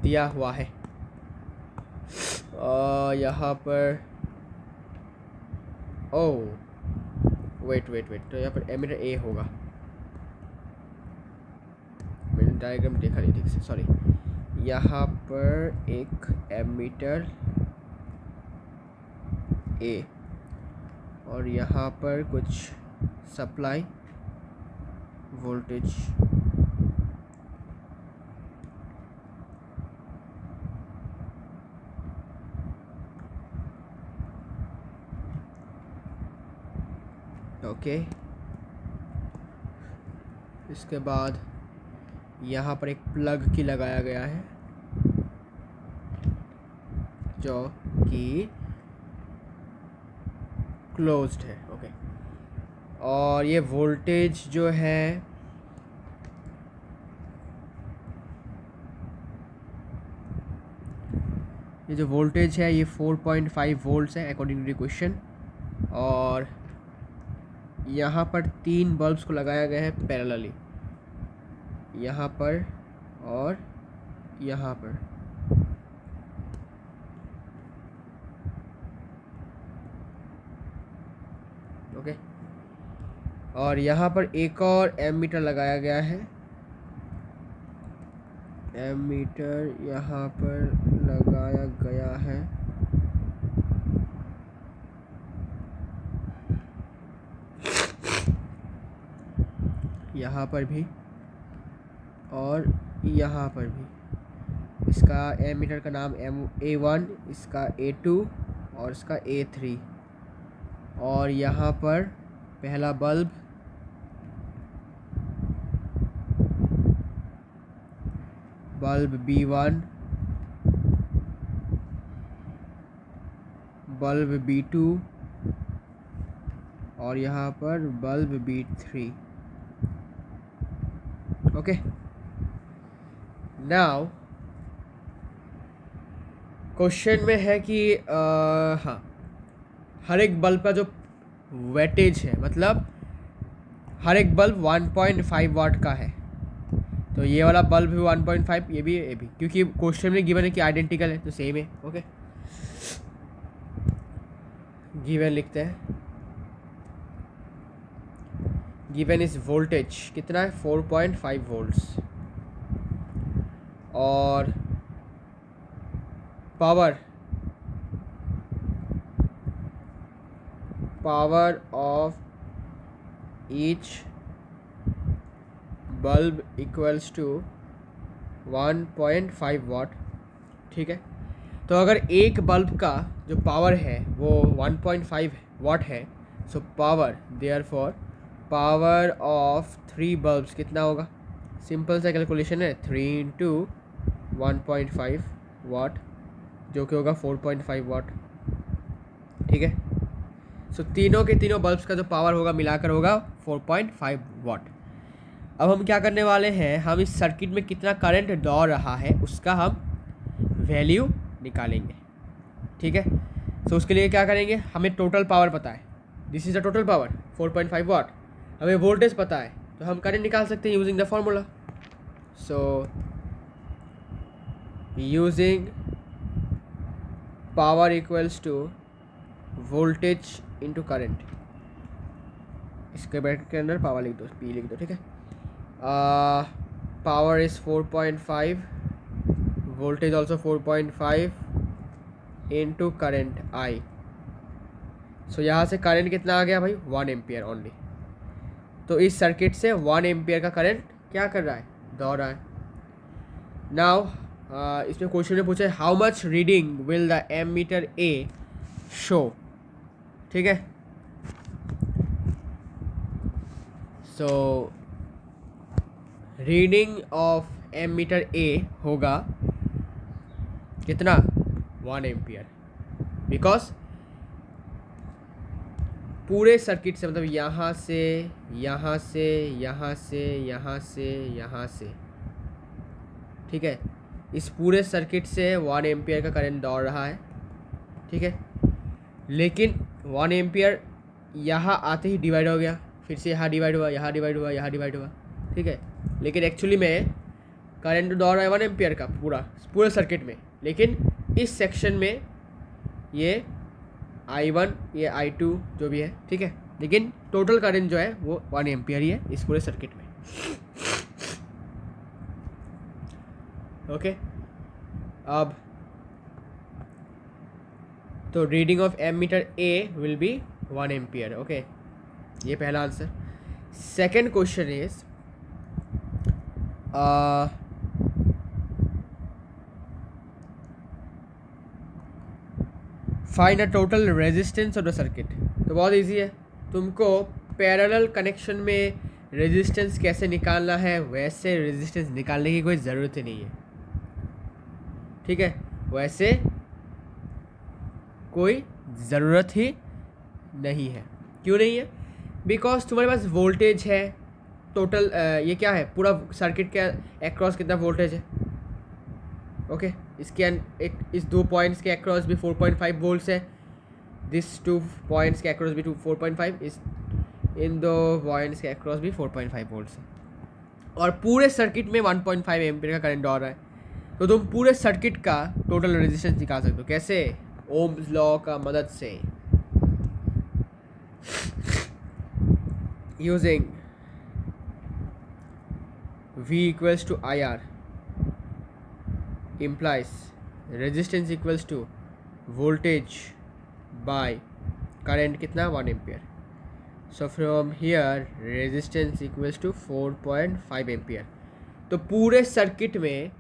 दिया हुआ है, यहाँ पर वेट, तो यहाँ पर एमीटर ए होगा, मैंने डायग्राम देखा नहीं ठीक से, सॉरी। यहाँ पर एक एमीटर ए और यहाँ पर कुछ सप्लाई वोल्टेज, ओके। इसके बाद यहाँ पर एक प्लग की लगाया गया है जो कि क्लोज्ड है। ओके, और ये वोल्टेज जो है ये 4.5 वोल्ट्स है अकॉर्डिंग टू द क्वेश्चन, और यहाँ पर 3 बल्ब्स को लगाया गया है पैरेलली, यहाँ पर और यहाँ पर। ओके, और यहाँ पर एक और एमीटर लगाया गया है, एमीटर यहाँ पर लगाया गया है, यहाँ पर भी और यहाँ पर भी। इसका एमीटर का नाम A1, इसका A2 और इसका A3, और यहाँ पर पहला बल्ब B1, बल्ब B2 और यहाँ पर bulb B3. Okay, now question में है कि हाँ, हर एक बल्ब का जो वेटेज है, मतलब हर एक बल्ब 1.5 वाट का है. तो ये वाला बल्ब भी 1.5, ये भी, क्योंकि क्वेश्चन में गिवन है कि आइडेंटिकल है तो सेम है. ओके, गिवन लिखते हैं. गिवन इज वोल्टेज कितना है, 4.5 वोल्ट्स. और power of each bulb equals to 1.5 watt. ठीक है, तो अगर एक बल्ब का जो पावर है वो 1.5 वाट है, सो पावर ऑफ 3 बल्ब्स कितना होगा. सिंपल सा कैलकुलेशन है, 3 इंटू 1.5 वाट, जो कि होगा 4.5 वाट. ठीक है, सो तीनों के तीनों बल्ब्स का जो पावर होगा मिलाकर होगा 4.5 वाट. अब हम क्या करने वाले हैं, हम इस सर्किट में कितना करंट दौड़ रहा है उसका हम वैल्यू निकालेंगे. ठीक है, सो उसके लिए क्या करेंगे, हमें टोटल पावर पता है, this is the total power 4.5 वाट. हमें वोल्टेज पता है तो हम करंट निकाल सकते हैं using the formula. So using power equals to voltage into current. इसके ब्रैकेट के अंदर पावर लिख दो, पी लिख दो. ठीक है, power is 4.5, voltage also 4.5 into current I. So यहाँ से करंट कितना आ गया भाई, 1 एम्पियर ओनली. तो इस सर्किट से 1 एम्पियर का करंट क्या कर रहा है, दौड़ रहा है. नाउ इसमें क्वेश्चन में पूछा है how much reading will the ammeter A show. ठीक है, so reading of ammeter A होगा कितना, 1 एम्पियर. बिकॉज पूरे सर्किट से, मतलब यहाँ से यहाँ से यहाँ से यहाँ से यहाँ से, ठीक है, इस पूरे सर्किट से 1 एम्पियर का करंट दौड़ रहा है. ठीक है, लेकिन 1 एम्पियर यहाँ आते ही डिवाइड हो गया, फिर से यहाँ डिवाइड हुआ, यहाँ डिवाइड हुआ, यहाँ डिवाइड हुआ. ठीक है, लेकिन एक्चुअली में करंट दौड़ रहा है 1 एम्पियर का पूरे सर्किट में, लेकिन इस सेक्शन में ये I1 ये I2 जो भी है. ठीक है, लेकिन टोटल करंट जो है वो 1 एम्पियर ही है इस पूरे सर्किट में. ओके, अब तो reading of ammeter A will be 1 ampere. Okay, ये पहला answer. Second question is find a total resistance of the circuit. तो बहुत इजी है, तुमको पैरेलल कनेक्शन में रेजिस्टेंस कैसे निकालना है वैसे रेजिस्टेंस निकालने की कोई ज़रूरत ही नहीं है. ठीक है, वैसे कोई ज़रूरत ही नहीं है. क्यों नहीं है, बिकॉज तुम्हारे पास वोल्टेज है टोटल. ये क्या है, पूरा सर्किट के अक्रॉस कितना वोल्टेज है. ओके, इसके इस 2 पॉइंट्स के अक्रॉस भी 4.5 वोल्ट्स है, दिस 2 पॉइंट्स के अक्रॉस भी 4.5, इस इन 2 पॉइंट्स के अक्रॉस भी 4.5 वोल्ट्स है, और पूरे सर्किट में 1.5 एम्पियर का करंट दौड़ रहा है. तो तुम पूरे सर्किट का टोटल रेजिस्टेंस निकाल सकते हो. कैसे, ओम्स लॉ का मदद से, using V equals to IR implies resistance equals to voltage by current कितना, 1 ampere. So from here resistance equals to 4.5 ampere. तो पूरे सर्किट में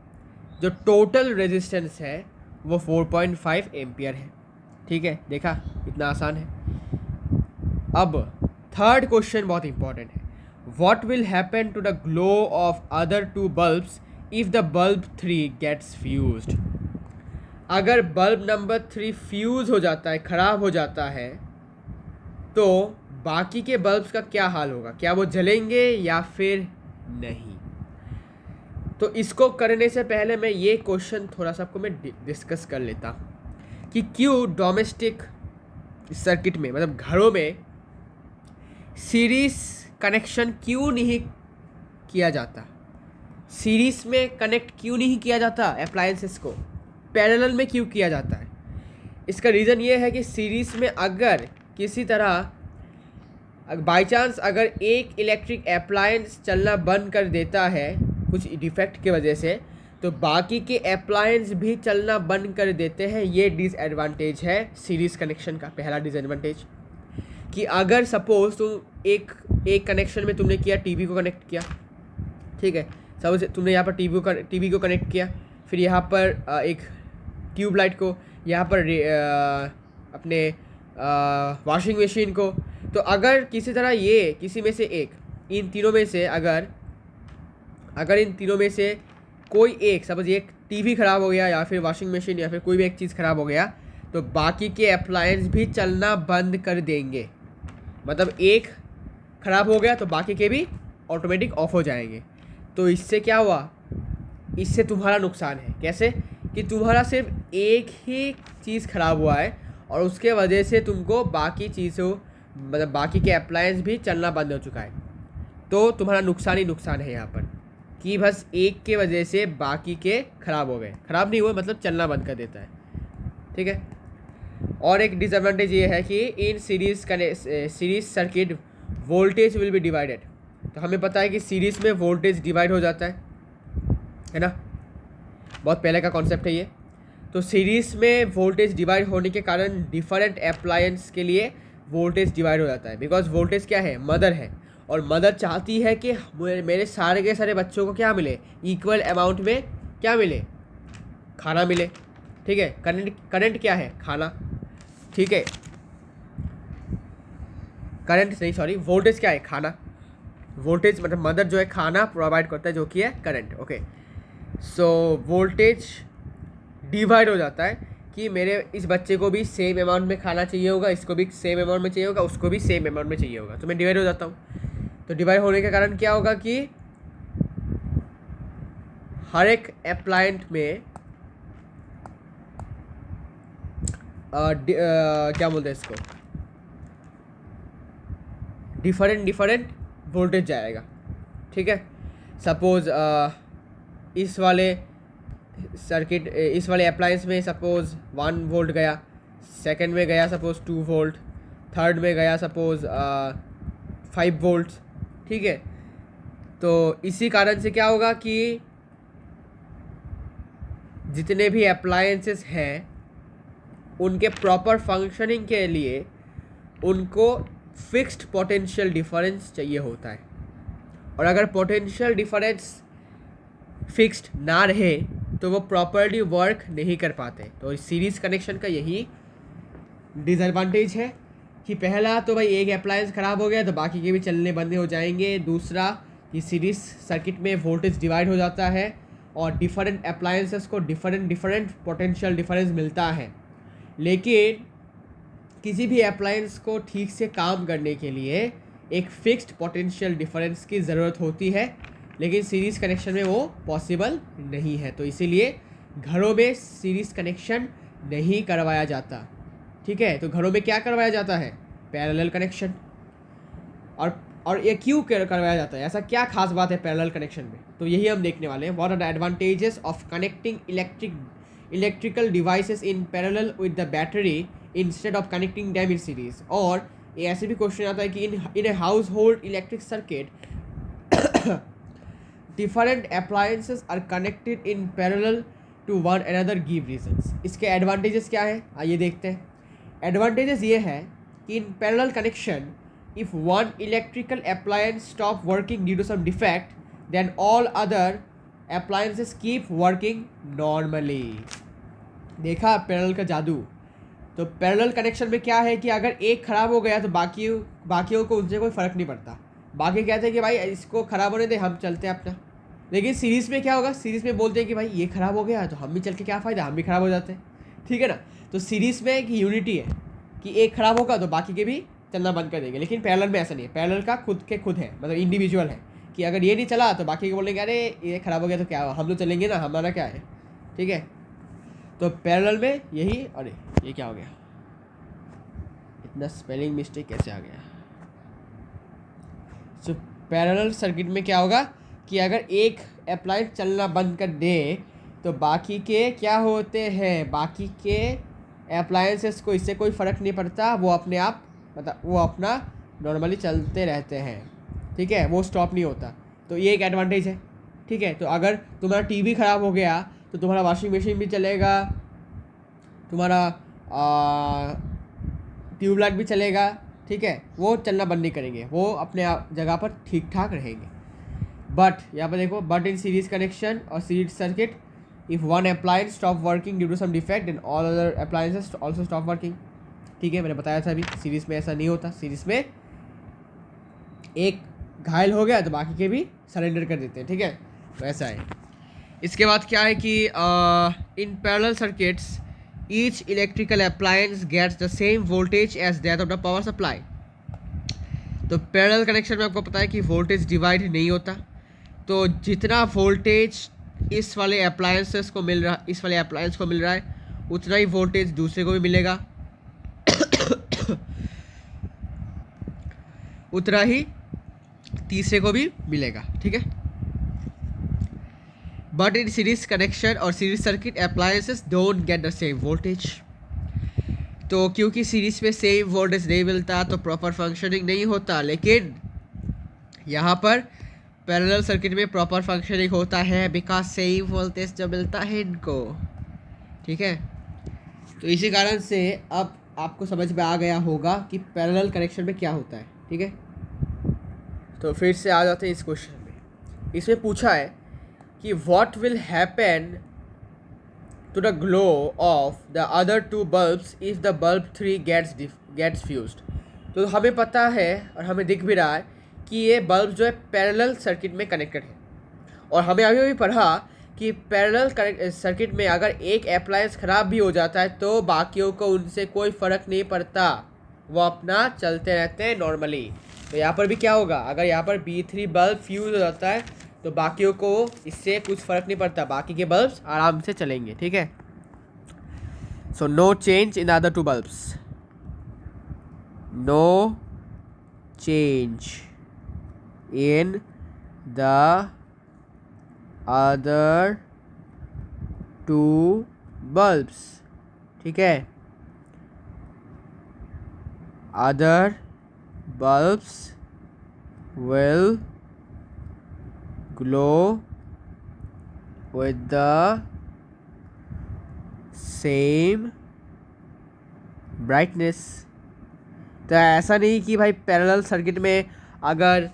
जो टोटल रेजिस्टेंस है वो 4.5 एम्पियर है. ठीक है, देखा इतना आसान है. अब थर्ड क्वेश्चन बहुत इंपॉर्टेंट है. What will happen to the glow of other 2 bulbs if the bulb 3 gets fused? अगर बल्ब नंबर 3 फ्यूज़ हो जाता है, ख़राब हो जाता है, तो बाकी के बल्ब्स का क्या हाल होगा, क्या वो जलेंगे या फिर नहीं। तो इसको करने से पहले मैं ये क्वेश्चन थोड़ा सा आपको मैं डिस्कस कर लेता कि क्यों डोमेस्टिक सर्किट में, मतलब घरों में सीरीज कनेक्शन क्यों नहीं किया जाता, सीरीज में कनेक्ट क्यों नहीं किया जाता अप्लायंसेस को, पैरेलल में क्यों किया जाता है। इसका रीज़न ये है कि सीरीज में अगर किसी तरह बाई चांस अगर एक इलेक्ट्रिक अप्लायंस चलना बंद कर देता है कुछ डिफेक्ट की वजह से, तो बाकी के अप्लायंस भी चलना बंद कर देते हैं। ये डिसएडवांटेज है सीरीज़ कनेक्शन का। पहला डिसएडवांटेज कि अगर सपोज तुम एक कनेक्शन में तुमने किया, टीवी को कनेक्ट किया, ठीक है, सपोज तुमने यहाँ पर टीवी को कनेक्ट किया, फिर यहाँ पर एक ट्यूबलाइट को, यहाँ पर अपने वॉशिंग मशीन को। तो अगर किसी तरह ये किसी में से एक, इन तीनों में से अगर इन तीनों में से कोई एक, सपोज एक टीवी ख़राब हो गया या फिर वॉशिंग मशीन या फिर कोई भी एक चीज़ ख़राब हो गया, तो बाकी के अप्लायंस भी चलना बंद कर देंगे। मतलब एक ख़राब हो गया तो बाकी के भी ऑटोमेटिक ऑफ हो जाएंगे। तो इससे क्या हुआ, इससे तुम्हारा नुकसान है। कैसे कि तुम्हारा सिर्फ एक ही चीज़ ख़राब हुआ है और उसके वजह से तुमको बाकी चीज़ों, मतलब बाकी के अप्लायंस भी चलना बंद हो चुका है। तो तुम्हारा नुकसान ही नुकसान है यहाँ पर कि बस एक के वजह से बाकी के ख़राब हो गए। ख़राब नहीं हुए, मतलब चलना बंद कर देता है, ठीक है। और एक डिसएडवांटेज ये है कि in series circuit voltage will be divided. तो हमें पता है कि सीरीज़ में वोल्टेज डिवाइड हो जाता है ना, बहुत पहले का कॉन्सेप्ट है ये। तो सीरीज़ में वोल्टेज डिवाइड होने के कारण डिफरेंट अप्लायंस के लिए वोल्टेज डिवाइड हो जाता है। बिकॉज वोल्टेज क्या है, मदर है, और मदर चाहती है कि मेरे सारे के सारे बच्चों को क्या मिले, इक्वल अमाउंट में क्या मिले, खाना मिले, ठीक है। करंट क्या है, खाना, ठीक है। वोल्टेज क्या है, खाना। वोल्टेज मतलब मदर जो है खाना प्रोवाइड करता है, जो कि है current, okay. So voltage divide हो जाता है कि मेरे इस बच्चे को भी सेम अमाउंट में खाना चाहिए होगा, इसको भी सेम अमाउंट में चाहिए होगा, उसको भी सेम अमाउंट में चाहिए होगा। तो मैं डिवाइड हो जाता हूँ। तो डिवाइड होने के कारण क्या होगा कि हर एक अप्लायंट में क्या बोलते हैं इसको, डिफरेंट वोल्टेज जाएगा, ठीक है। सपोज इस वाले सर्किट, इस वाले अप्लायंस में सपोज 1 वोल्ट गया, सेकंड में गया सपोज 2 वोल्ट, थर्ड में गया सपोज 5 वोल्ट, ठीक है। तो इसी कारण से क्या होगा कि जितने भी अप्लायंसेस हैं उनके प्रॉपर फंक्शनिंग के लिए उनको फिक्स्ड पोटेंशियल डिफरेंस चाहिए होता है। और अगर पोटेंशियल डिफरेंस फिक्स्ड ना रहे तो वो प्रॉपरली वर्क नहीं कर पाते। तो इस सीरीज़ कनेक्शन का यही डिसएडवांटेज है कि पहला तो भाई एक अप्लायंस ख़राब हो गया तो बाकी के भी चलने बंद हो जाएंगे। दूसरा कि सीरीज़ सर्किट में वोल्टेज डिवाइड हो जाता है और डिफरेंट अप्लायंसेस को डिफरेंट पोटेंशियल डिफरेंस मिलता है। लेकिन किसी भी अप्लायंस को ठीक से काम करने के लिए एक फिक्स्ड पोटेंशियल डिफरेंस की ज़रूरत होती है, लेकिन सीरीज़ कनेक्शन में वो पॉसिबल नहीं है। तो इसीलिए घरों में सीरीज़ कनेक्शन नहीं करवाया जाता, ठीक है। तो घरों में क्या करवाया जाता है, पैरेलल कनेक्शन। और ये क्यों करवाया जाता है, ऐसा क्या खास बात है पैरेलल कनेक्शन में, तो यही हम देखने वाले हैं। What are the advantages of connecting electrical devices in parallel with the battery instead of connecting them in series. और ये ऐसे भी क्वेश्चन आता है कि in a household electric circuit different appliances are connected in parallel to one another give reasons. इसके advantages क्या है, आइए देखते हैं। एडवांटेजेस ये है कि in parallel connection if one electrical appliance stop working due to some defect then all other appliances keep working normally. देखा पैरेलल का जादू। तो पैरेलल कनेक्शन में क्या है कि अगर एक ख़राब हो गया तो बाकियों को उससे कोई फ़र्क नहीं पड़ता। बाकी कहते हैं कि भाई इसको ख़राब होने दे, हम चलते हैं अपना। लेकिन सीरीज़ में क्या होगा, सीरीज़ में बोलते हैं कि भाई ये ख़राब हो गया तो हम भी चल के क्या फ़ायदा, हम भी ख़राब हो जाते हैं, ठीक है ना। तो सीरीज़ में एक यूनिटी है कि एक ख़राब होगा तो बाकी के भी चलना बंद कर देंगे। लेकिन पैरेलल में ऐसा नहीं है, पैरेलल का खुद के खुद है, मतलब इंडिविजुअल है कि अगर ये नहीं चला तो बाकी को बोलेंगे अरे ये ख़राब हो गया तो क्या हुआ, हम तो चलेंगे ना, हमारा क्या है, ठीक है। तो पैरेलल में यही, अरे ये क्या हो गया, इतना स्पेलिंग मिस्टेक कैसे आ गया। सो पैरेलल सर्किट में क्या होगा कि अगर एक अप्लायंस चलना बंद कर दे तो बाकी के क्या होते हैं, बाकी के अप्लायंसेस को इससे कोई फ़र्क नहीं पड़ता, वो अपने आप मतलब वो अपना नॉर्मली चलते रहते हैं, ठीक है, वो स्टॉप नहीं होता। तो ये एक एडवांटेज है, ठीक है। तो अगर तुम्हारा टीवी ख़राब हो गया तो तुम्हारा वॉशिंग मशीन भी चलेगा, तुम्हारा ट्यूबलाइट भी चलेगा, ठीक है, वो चलना बंद नहीं करेंगे, वो अपने जगह पर ठीक ठाक रहेंगे। बट यहाँ पर देखो, बट इन सीरीज कनेक्शन और series circuit if one appliance stop working due to some defect then all other appliances also stop working, ठीक है, मैंने बताया था अभी। सीरीज में ऐसा नहीं होता, सीरीज में एक घायल हो गया तो बाकी के भी सरेंडर कर देते हैं, ठीक है, तो ऐसा है। इसके बाद क्या है कि in parallel circuits each electrical appliance gets the same voltage as that of the power supply. तो पैरेलल कनेक्शन में आपको पता है कि वोल्टेज डिवाइड नहीं होता, तो जितना वोल्टेज इस वाले अप्लायंसेस को मिल रहा, इस वाले अप्लायंस को मिल रहा है, उतना ही वोल्टेज दूसरे को भी मिलेगा उतना ही तीसरे को भी मिलेगा, ठीक है। बट इन सीरीज कनेक्शन और series circuit appliances don't get the same voltage. तो क्योंकि सीरीज में सेम वोल्टेज नहीं मिलता तो प्रॉपर फंक्शनिंग नहीं होता, लेकिन यहाँ पर पैरेलल सर्किट में प्रॉपर फंक्शनिंग होता है बिकॉज सेम वोल्टेज जो मिलता है इनको, ठीक है। तो इसी कारण से अब आपको समझ में आ गया होगा कि पैरेलल कनेक्शन में क्या होता है, ठीक है। तो फिर से आ जाते हैं इस क्वेश्चन में। इसमें पूछा है कि what will happen to the glow of the other two bulbs if the bulb 3 gets fused. तो हमें पता है और हमें दिख भी रहा है कि ये बल्ब जो है पैरेलल सर्किट में कनेक्टेड है, और हमें अभी अभी पढ़ा कि पैरेलल सर्किट में अगर एक अप्लायंस ख़राब भी हो जाता है तो बाकियों को उनसे कोई फ़र्क नहीं पड़ता, वो अपना चलते रहते हैं नॉर्मली। तो यहाँ पर भी क्या होगा, अगर यहाँ पर B3 बल्ब फ्यूज़ हो जाता है तो बाकियों को इससे कुछ फ़र्क नहीं पड़ता, बाकी के बल्ब्स आराम से चलेंगे, ठीक है। So no change in other two bulbs, no change in the other two bulbs, ठीक है। Other bulbs will glow with the same brightness। तो ऐसा नहीं कि भाई पैरेलल सर्किट में अगर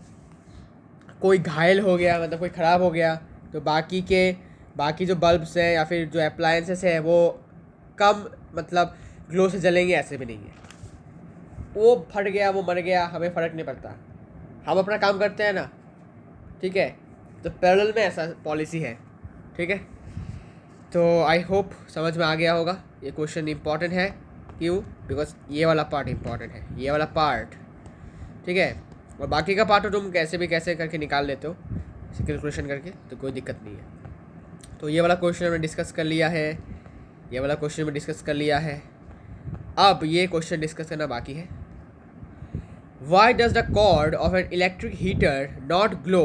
कोई घायल हो गया, मतलब कोई ख़राब हो गया, तो बाकी जो बल्ब्स हैं या फिर जो अप्लायंसेस हैं वो कम मतलब ग्लो से जलेंगे, ऐसे भी नहीं है। वो फट गया, वो मर गया, हमें फ़र्क नहीं पड़ता, हम अपना काम करते हैं ना, ठीक है। तो पैरेलल में ऐसा पॉलिसी है, ठीक है। तो आई होप समझ में आ गया होगा। ये क्वेश्चन इंपॉर्टेंट है, क्यों, बिकॉज ये वाला पार्ट इंपॉर्टेंट है, ये वाला पार्ट, ठीक है। और बाकी का पार्ट तो तुम कैसे करके निकाल लेते हो कैलकुलेशन करके, तो कोई दिक्कत नहीं है। तो ये वाला क्वेश्चन हमने डिस्कस कर लिया है, ये वाला क्वेश्चन में डिस्कस कर लिया है। अब ये क्वेश्चन डिस्कस करना बाकी है। Why does the cord of an electric heater not glow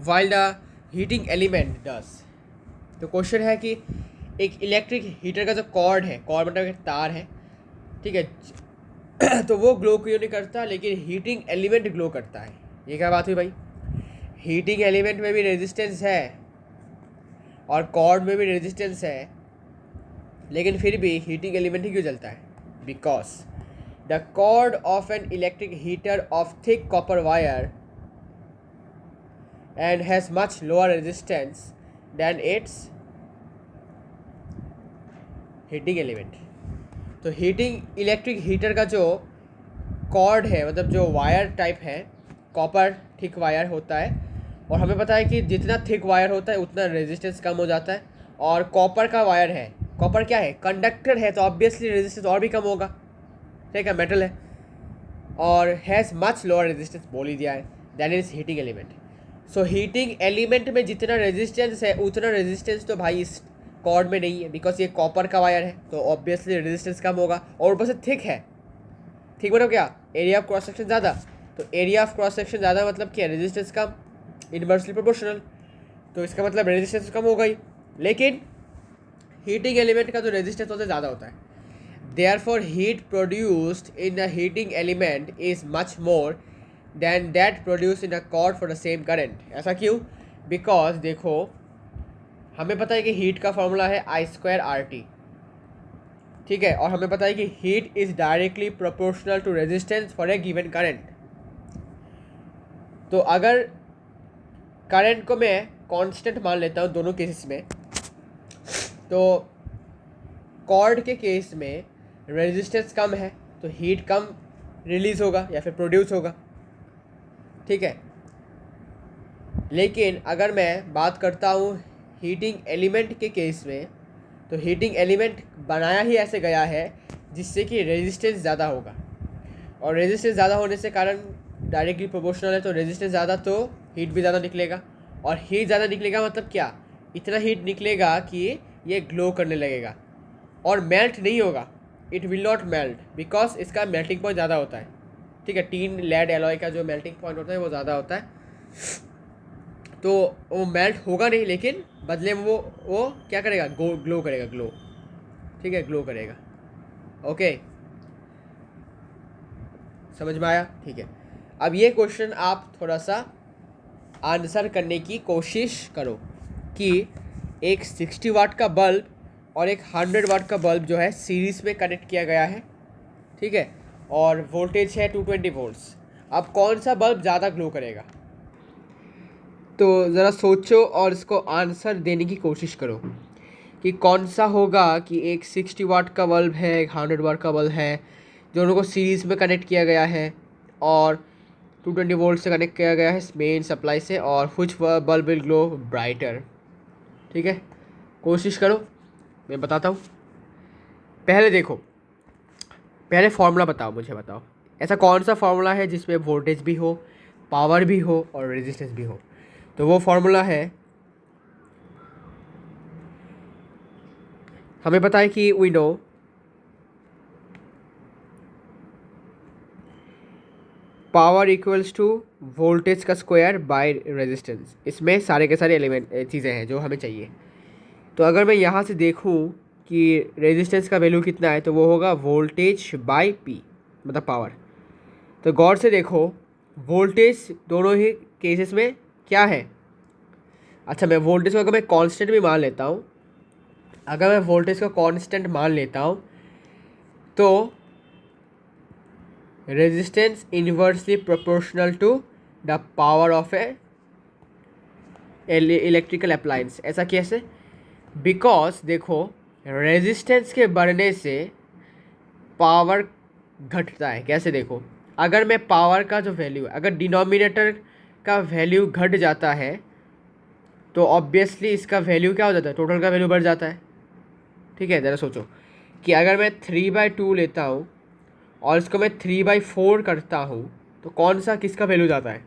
while the heating element does? तो क्वेश्चन है कि एक इलेक्ट्रिक हीटर का जो कॉर्ड है, कॉर्ड मतलब एक तार है, ठीक है तो वो ग्लो क्यों नहीं करता, लेकिन हीटिंग एलिमेंट ग्लो करता है। ये क्या बात हुई भाई, हीटिंग एलिमेंट में भी रेजिस्टेंस है और कॉर्ड में भी रेजिस्टेंस है, लेकिन फिर भी हीटिंग एलिमेंट ही क्यों जलता है, because the cord of an electric heater of thick copper wire and has much lower resistance than its heating element। तो हीटिंग इलेक्ट्रिक हीटर का जो कॉर्ड है, मतलब जो वायर टाइप है, कॉपर थिक वायर होता है, और हमें पता है कि जितना थिक वायर होता है उतना रेजिस्टेंस कम हो जाता है, और कॉपर का वायर है, कॉपर क्या है, कंडक्टर है, तो ऑब्वियसली रेजिस्टेंस और भी कम होगा, ठीक है, मेटल है। और हैज़ मच लोअर रेजिस्टेंस बोल ही दिया है than is heating element. So heating element में जितना रेजिस्टेंस है उतना रेजिस्टेंस तो भाई इस कॉर्ड में नहीं है, बिकॉज ये कॉपर का वायर है तो ऑब्वियसली रेजिस्टेंस कम होगा, और ऊपर से थिक है। ठीक मतलब क्या, एरिया ऑफ क्रॉस सेक्शन ज़्यादा, तो एरिया ऑफ क्रॉस सेक्शन ज़्यादा मतलब क्या, रेजिस्टेंस कम, इनवर्सली प्रोपोर्शनल, तो इसका मतलब रेजिस्टेंस कम होगा ही। लेकिन हीटिंग एलिमेंट का तो रेजिस्टेंस उससे ज़्यादा होता है, therefore heat produced in a heating element is much more than that produce in a cord for the same current. ऐसा क्यों, बिकॉज देखो हमें पता है कि हीट का फॉर्मूला है I²RT, ठीक है, और हमें पता है कि heat is directly proportional to resistance for a given current. तो अगर करंट को मैं कांस्टेंट मान लेता हूँ दोनों केसेस में, तो कॉर्ड के केस में रेजिस्टेंस कम है तो हीट कम रिलीज होगा या फिर प्रोड्यूस होगा, ठीक है। लेकिन अगर मैं बात करता हूँ हीटिंग एलिमेंट के केस में, तो हीटिंग एलिमेंट बनाया ही ऐसे गया है जिससे कि रेजिस्टेंस ज़्यादा होगा, और रेजिस्टेंस ज़्यादा होने से कारण डायरेक्टली प्रोपोर्शनल है, तो रेजिस्टेंस ज़्यादा तो हीट भी ज़्यादा निकलेगा, और हीट ज़्यादा निकलेगा मतलब क्या, इतना हीट निकलेगा कि ये ग्लो करने लगेगा और मेल्ट नहीं होगा, it will not melt because इसका मेल्टिंग पॉइंट ज़्यादा होता है, ठीक है। टीन लेड एलॉय का जो मेल्टिंग पॉइंट होता है वो ज़्यादा होता है, तो वो मेल्ट होगा नहीं, लेकिन बदले में वो क्या करेगा, ग्लो करेगा, ग्लो, ठीक है, ग्लो करेगा। ओके, समझ में आया, ठीक है। अब ये क्वेश्चन आप थोड़ा सा आंसर करने की कोशिश करो कि एक 60 वाट का बल्ब और एक 100 वाट का बल्ब जो है सीरीज में कनेक्ट किया गया है, ठीक है, और वोल्टेज है 220 वोल्ट्स। अब कौन सा बल्ब ज़्यादा ग्लो करेगा, तो ज़रा सोचो और इसको आंसर देने की कोशिश करो कि कौन सा होगा, कि एक 60 वाट का बल्ब है, एक 100 वाट का बल्ब है, दोनों को सीरीज़ में कनेक्ट किया गया है और 220 वोल्ट से कनेक्ट किया गया है मेन सप्लाई से, और which bulb will glow brighter, ठीक है। कोशिश करो, मैं बताता हूँ। पहले देखो, पहले फार्मूला बताओ, मुझे बताओ ऐसा कौन सा फार्मूला है जिसमें वोल्टेज भी हो, पावर भी हो और रेजिस्टेंस भी हो। तो वो फार्मूला है, हमें पता है कि we know power equals to voltage का स्क्वायर बाय रेजिस्टेंस। इसमें सारे के सारे एलिमेंट चीज़ें हैं जो हमें चाहिए। तो अगर मैं यहाँ से देखूँ कि रेजिस्टेंस का वैल्यू कितना है, तो वो होगा वोल्टेज बाय पी, मतलब पावर। तो गौर से देखो, वोल्टेज दोनों ही केसेस में क्या है, अच्छा मैं वोल्टेज को अगर मैं कांस्टेंट भी मान लेता हूँ, अगर मैं वोल्टेज को कांस्टेंट मान लेता हूँ तो resistance inversely proportional to the power of a electrical appliance. ऐसा कैसे, बिकॉज देखो रेजिस्टेंस के बढ़ने से पावर घटता है। कैसे देखो, अगर मैं पावर का जो वैल्यू है, अगर डिनोमिनेटर का वैल्यू घट जाता है तो ऑब्वियसली इसका वैल्यू क्या हो जाता है, टोटल का वैल्यू बढ़ जाता है, ठीक है। ज़रा सोचो कि अगर मैं 3/2 लेता हूँ और इसको मैं 3/4 करता हूँ तो कौन सा किसका वैल्यू जाता है,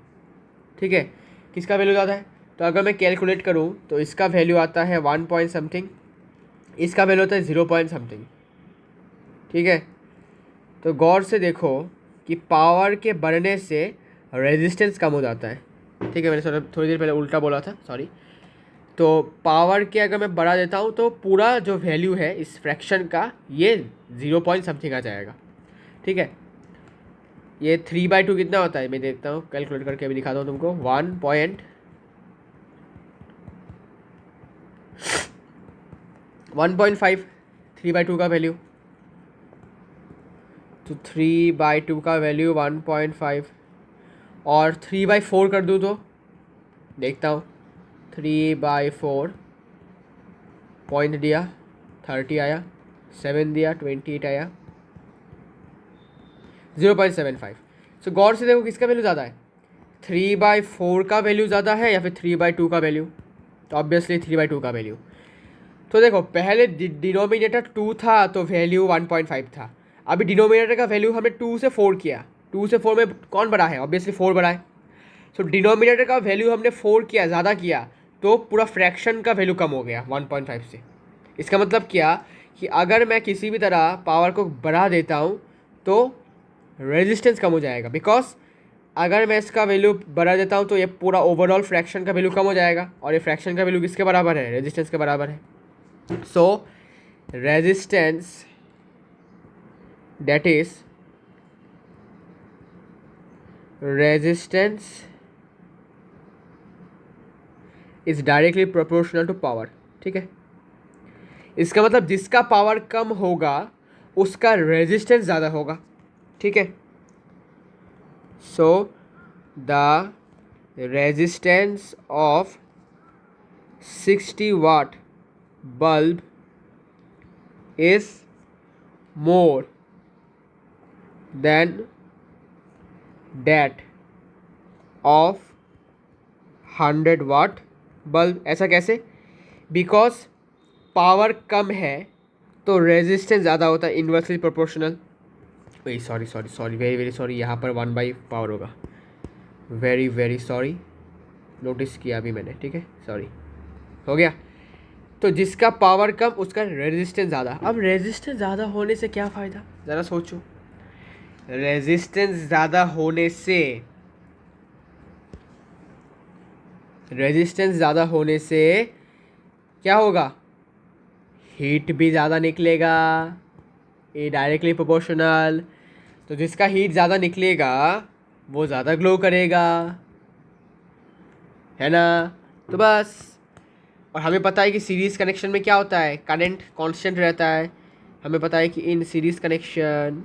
ठीक है, किसका वैल्यू जाता है। तो अगर मैं कैलकुलेट करूँ तो इसका वैल्यू आता है 1 पॉइंट समथिंग, इसका वैल्यू होता है 0 पॉइंट समथिंग, ठीक है। तो गौर से देखो कि पावर के बढ़ने से रेजिस्टेंस कम हो जाता है, ठीक है। मैंने थोड़ी देर पहले उल्टा बोला था, सॉरी। तो पावर के अगर मैं बढ़ा देता हूँ तो पूरा जो वैल्यू है इस फ्रैक्शन का ये 0 पॉइंट समथिंग आ जाएगा, ठीक है। ये 3/2 कितना होता है, मैं देखता हूँ, कैलकुलेट करके अभी दिखाता हूँ तुमको। 1.5 3/2 का वैल्यू, तो 3/2 का वैल्यू 1.5, और 3/4 कर दूँ तो देखता हूँ, 3/4 पॉइंट दिया 30 आया, 7 दिया 28 आया, 0.75। सो गौर से देखो किसका वैल्यू ज़्यादा है, 3/4 का वैल्यू ज़्यादा है या फिर 3/2 का वैल्यू, तो ऑब्वियसली 3/2 का वैल्यू। तो देखो पहले डिनोमिनेटर 2 था तो वैल्यू 1.5 था, अभी डिनोमिनेटर का वैल्यू हमने 2 से 4 किया, 2 से 4 में कौन बड़ा है? ऑब्वियसली 4 बड़ा है। सो डिनोमिनेटर का वैल्यू हमने 4 किया, ज़्यादा किया, तो पूरा फ्रैक्शन का वैल्यू कम हो गया 1.5 से। इसका मतलब क्या कि अगर मैं किसी भी तरह पावर को बढ़ा देता हूँ तो रेजिस्टेंस कम हो जाएगा, बिकॉज अगर मैं इसका वैल्यू बढ़ा देता हूँ तो ये पूरा ओवरऑल फ्रैक्शन का वैल्यू कम हो जाएगा, और ये फ्रैक्शन का वैल्यू किसके बराबर है? रेजिस्टेंस के बराबर है। सो resistance that is resistance is directly proportional to power। ठीक है, इसका मतलब जिसका पावर कम होगा उसका रेजिस्टेंस ज़्यादा होगा। ठीक है, so the resistance of 60 watt bulb is more than that of 100 watt bulb. ऐसा कैसे? बिकॉज पावर कम है तो रेजिस्टेंस ज़्यादा होता है, inversely proportional. Very sorry sorry sorry very very sorry, यहाँ पर 1/पावर होगा। वेरी वेरी सॉरी, नोटिस किया अभी मैंने। ठीक है, सॉरी, हो गया। तो जिसका पावर कम उसका रेजिस्टेंस ज़्यादा। अब रेजिस्टेंस ज़्यादा होने से क्या फ़ायदा, ज़रा सोचो। रेजिस्टेंस ज़्यादा होने से क्या होगा? हीट भी ज़्यादा निकलेगा, ये डायरेक्टली प्रोपोर्शनल। तो जिसका हीट ज़्यादा निकलेगा वो ज़्यादा ग्लो करेगा, है ना? तो बस। और हमें पता है कि सीरीज़ कनेक्शन में क्या होता है, करंट कांस्टेंट रहता है। हमें पता है कि इन सीरीज़ कनेक्शन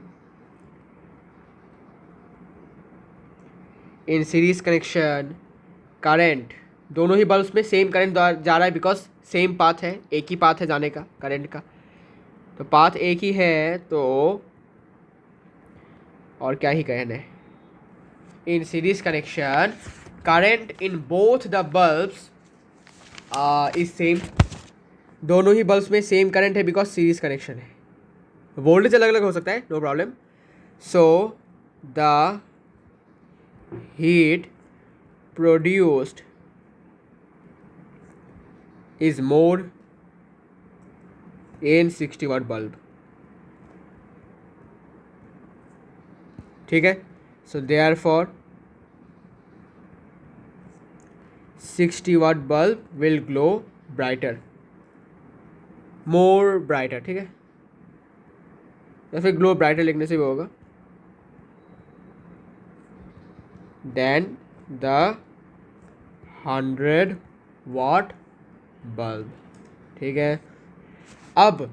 करंट, दोनों ही बल्ब्स में सेम करंट जा रहा है, बिकॉज सेम पाथ है, एक ही पाथ है जाने का करंट का। तो पाथ एक ही है, तो और क्या ही कहना है। In series connection current in both the bulbs is same. दोनों ही बल्ब्स में सेम करंट है बिकॉज सीरीज कनेक्शन है। वोल्टेज अलग अलग हो सकता है, no problem. So the heat produced is more in 60 watt bulb। ठीक है, so therefore 60 watt bulb will glow brighter, more brighter। ठीक है, या फिर ग्लो ब्राइटर लिखने से भी होगा, देन द 100 वाट बल्ब। ठीक है, अब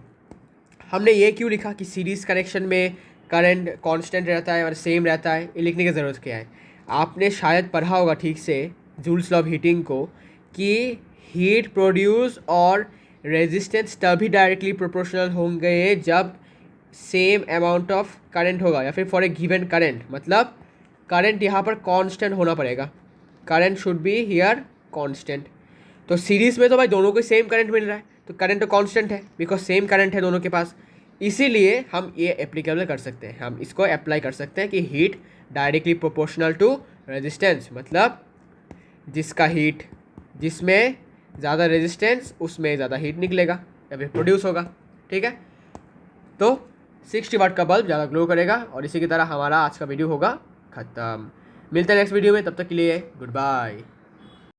हमने ये क्यों लिखा कि सीरीज़ कनेक्शन में करंट कांस्टेंट रहता है और सेम रहता है? ये लिखने की ज़रूरत क्या है? आपने शायद पढ़ा होगा ठीक से जूल्स लॉ ऑफ हीटिंग को, कि हीट प्रोड्यूस और रेजिस्टेंस तभी डायरेक्टली प्रोपोर्शनल होंगे जब सेम अमाउंट ऑफ करंट होगा, या फिर फॉर ए गिवन करंट। मतलब करंट यहाँ पर कांस्टेंट होना पड़ेगा, current should be here constant. तो सीरीज़ में तो भाई दोनों को सेम करंट मिल रहा है, तो करंट तो कांस्टेंट है बिकॉज सेम करंट है दोनों के पास। इसीलिए हम ये एप्लीकेबल कर सकते हैं, हम इसको अप्लाई कर सकते हैं कि heat directly proportional to resistance. मतलब जिसका हीट, जिसमें ज़्यादा रेजिस्टेंस उसमें ज़्यादा हीट निकलेगा या फिर प्रोड्यूस होगा। ठीक है, तो 60 वाट का बल्ब ज़्यादा ग्लो करेगा। और इसी की तरह हमारा आज का वीडियो होगा ख़त्म। मिलते हैं नेक्स्ट वीडियो में, तब तक के लिए गुड बाय।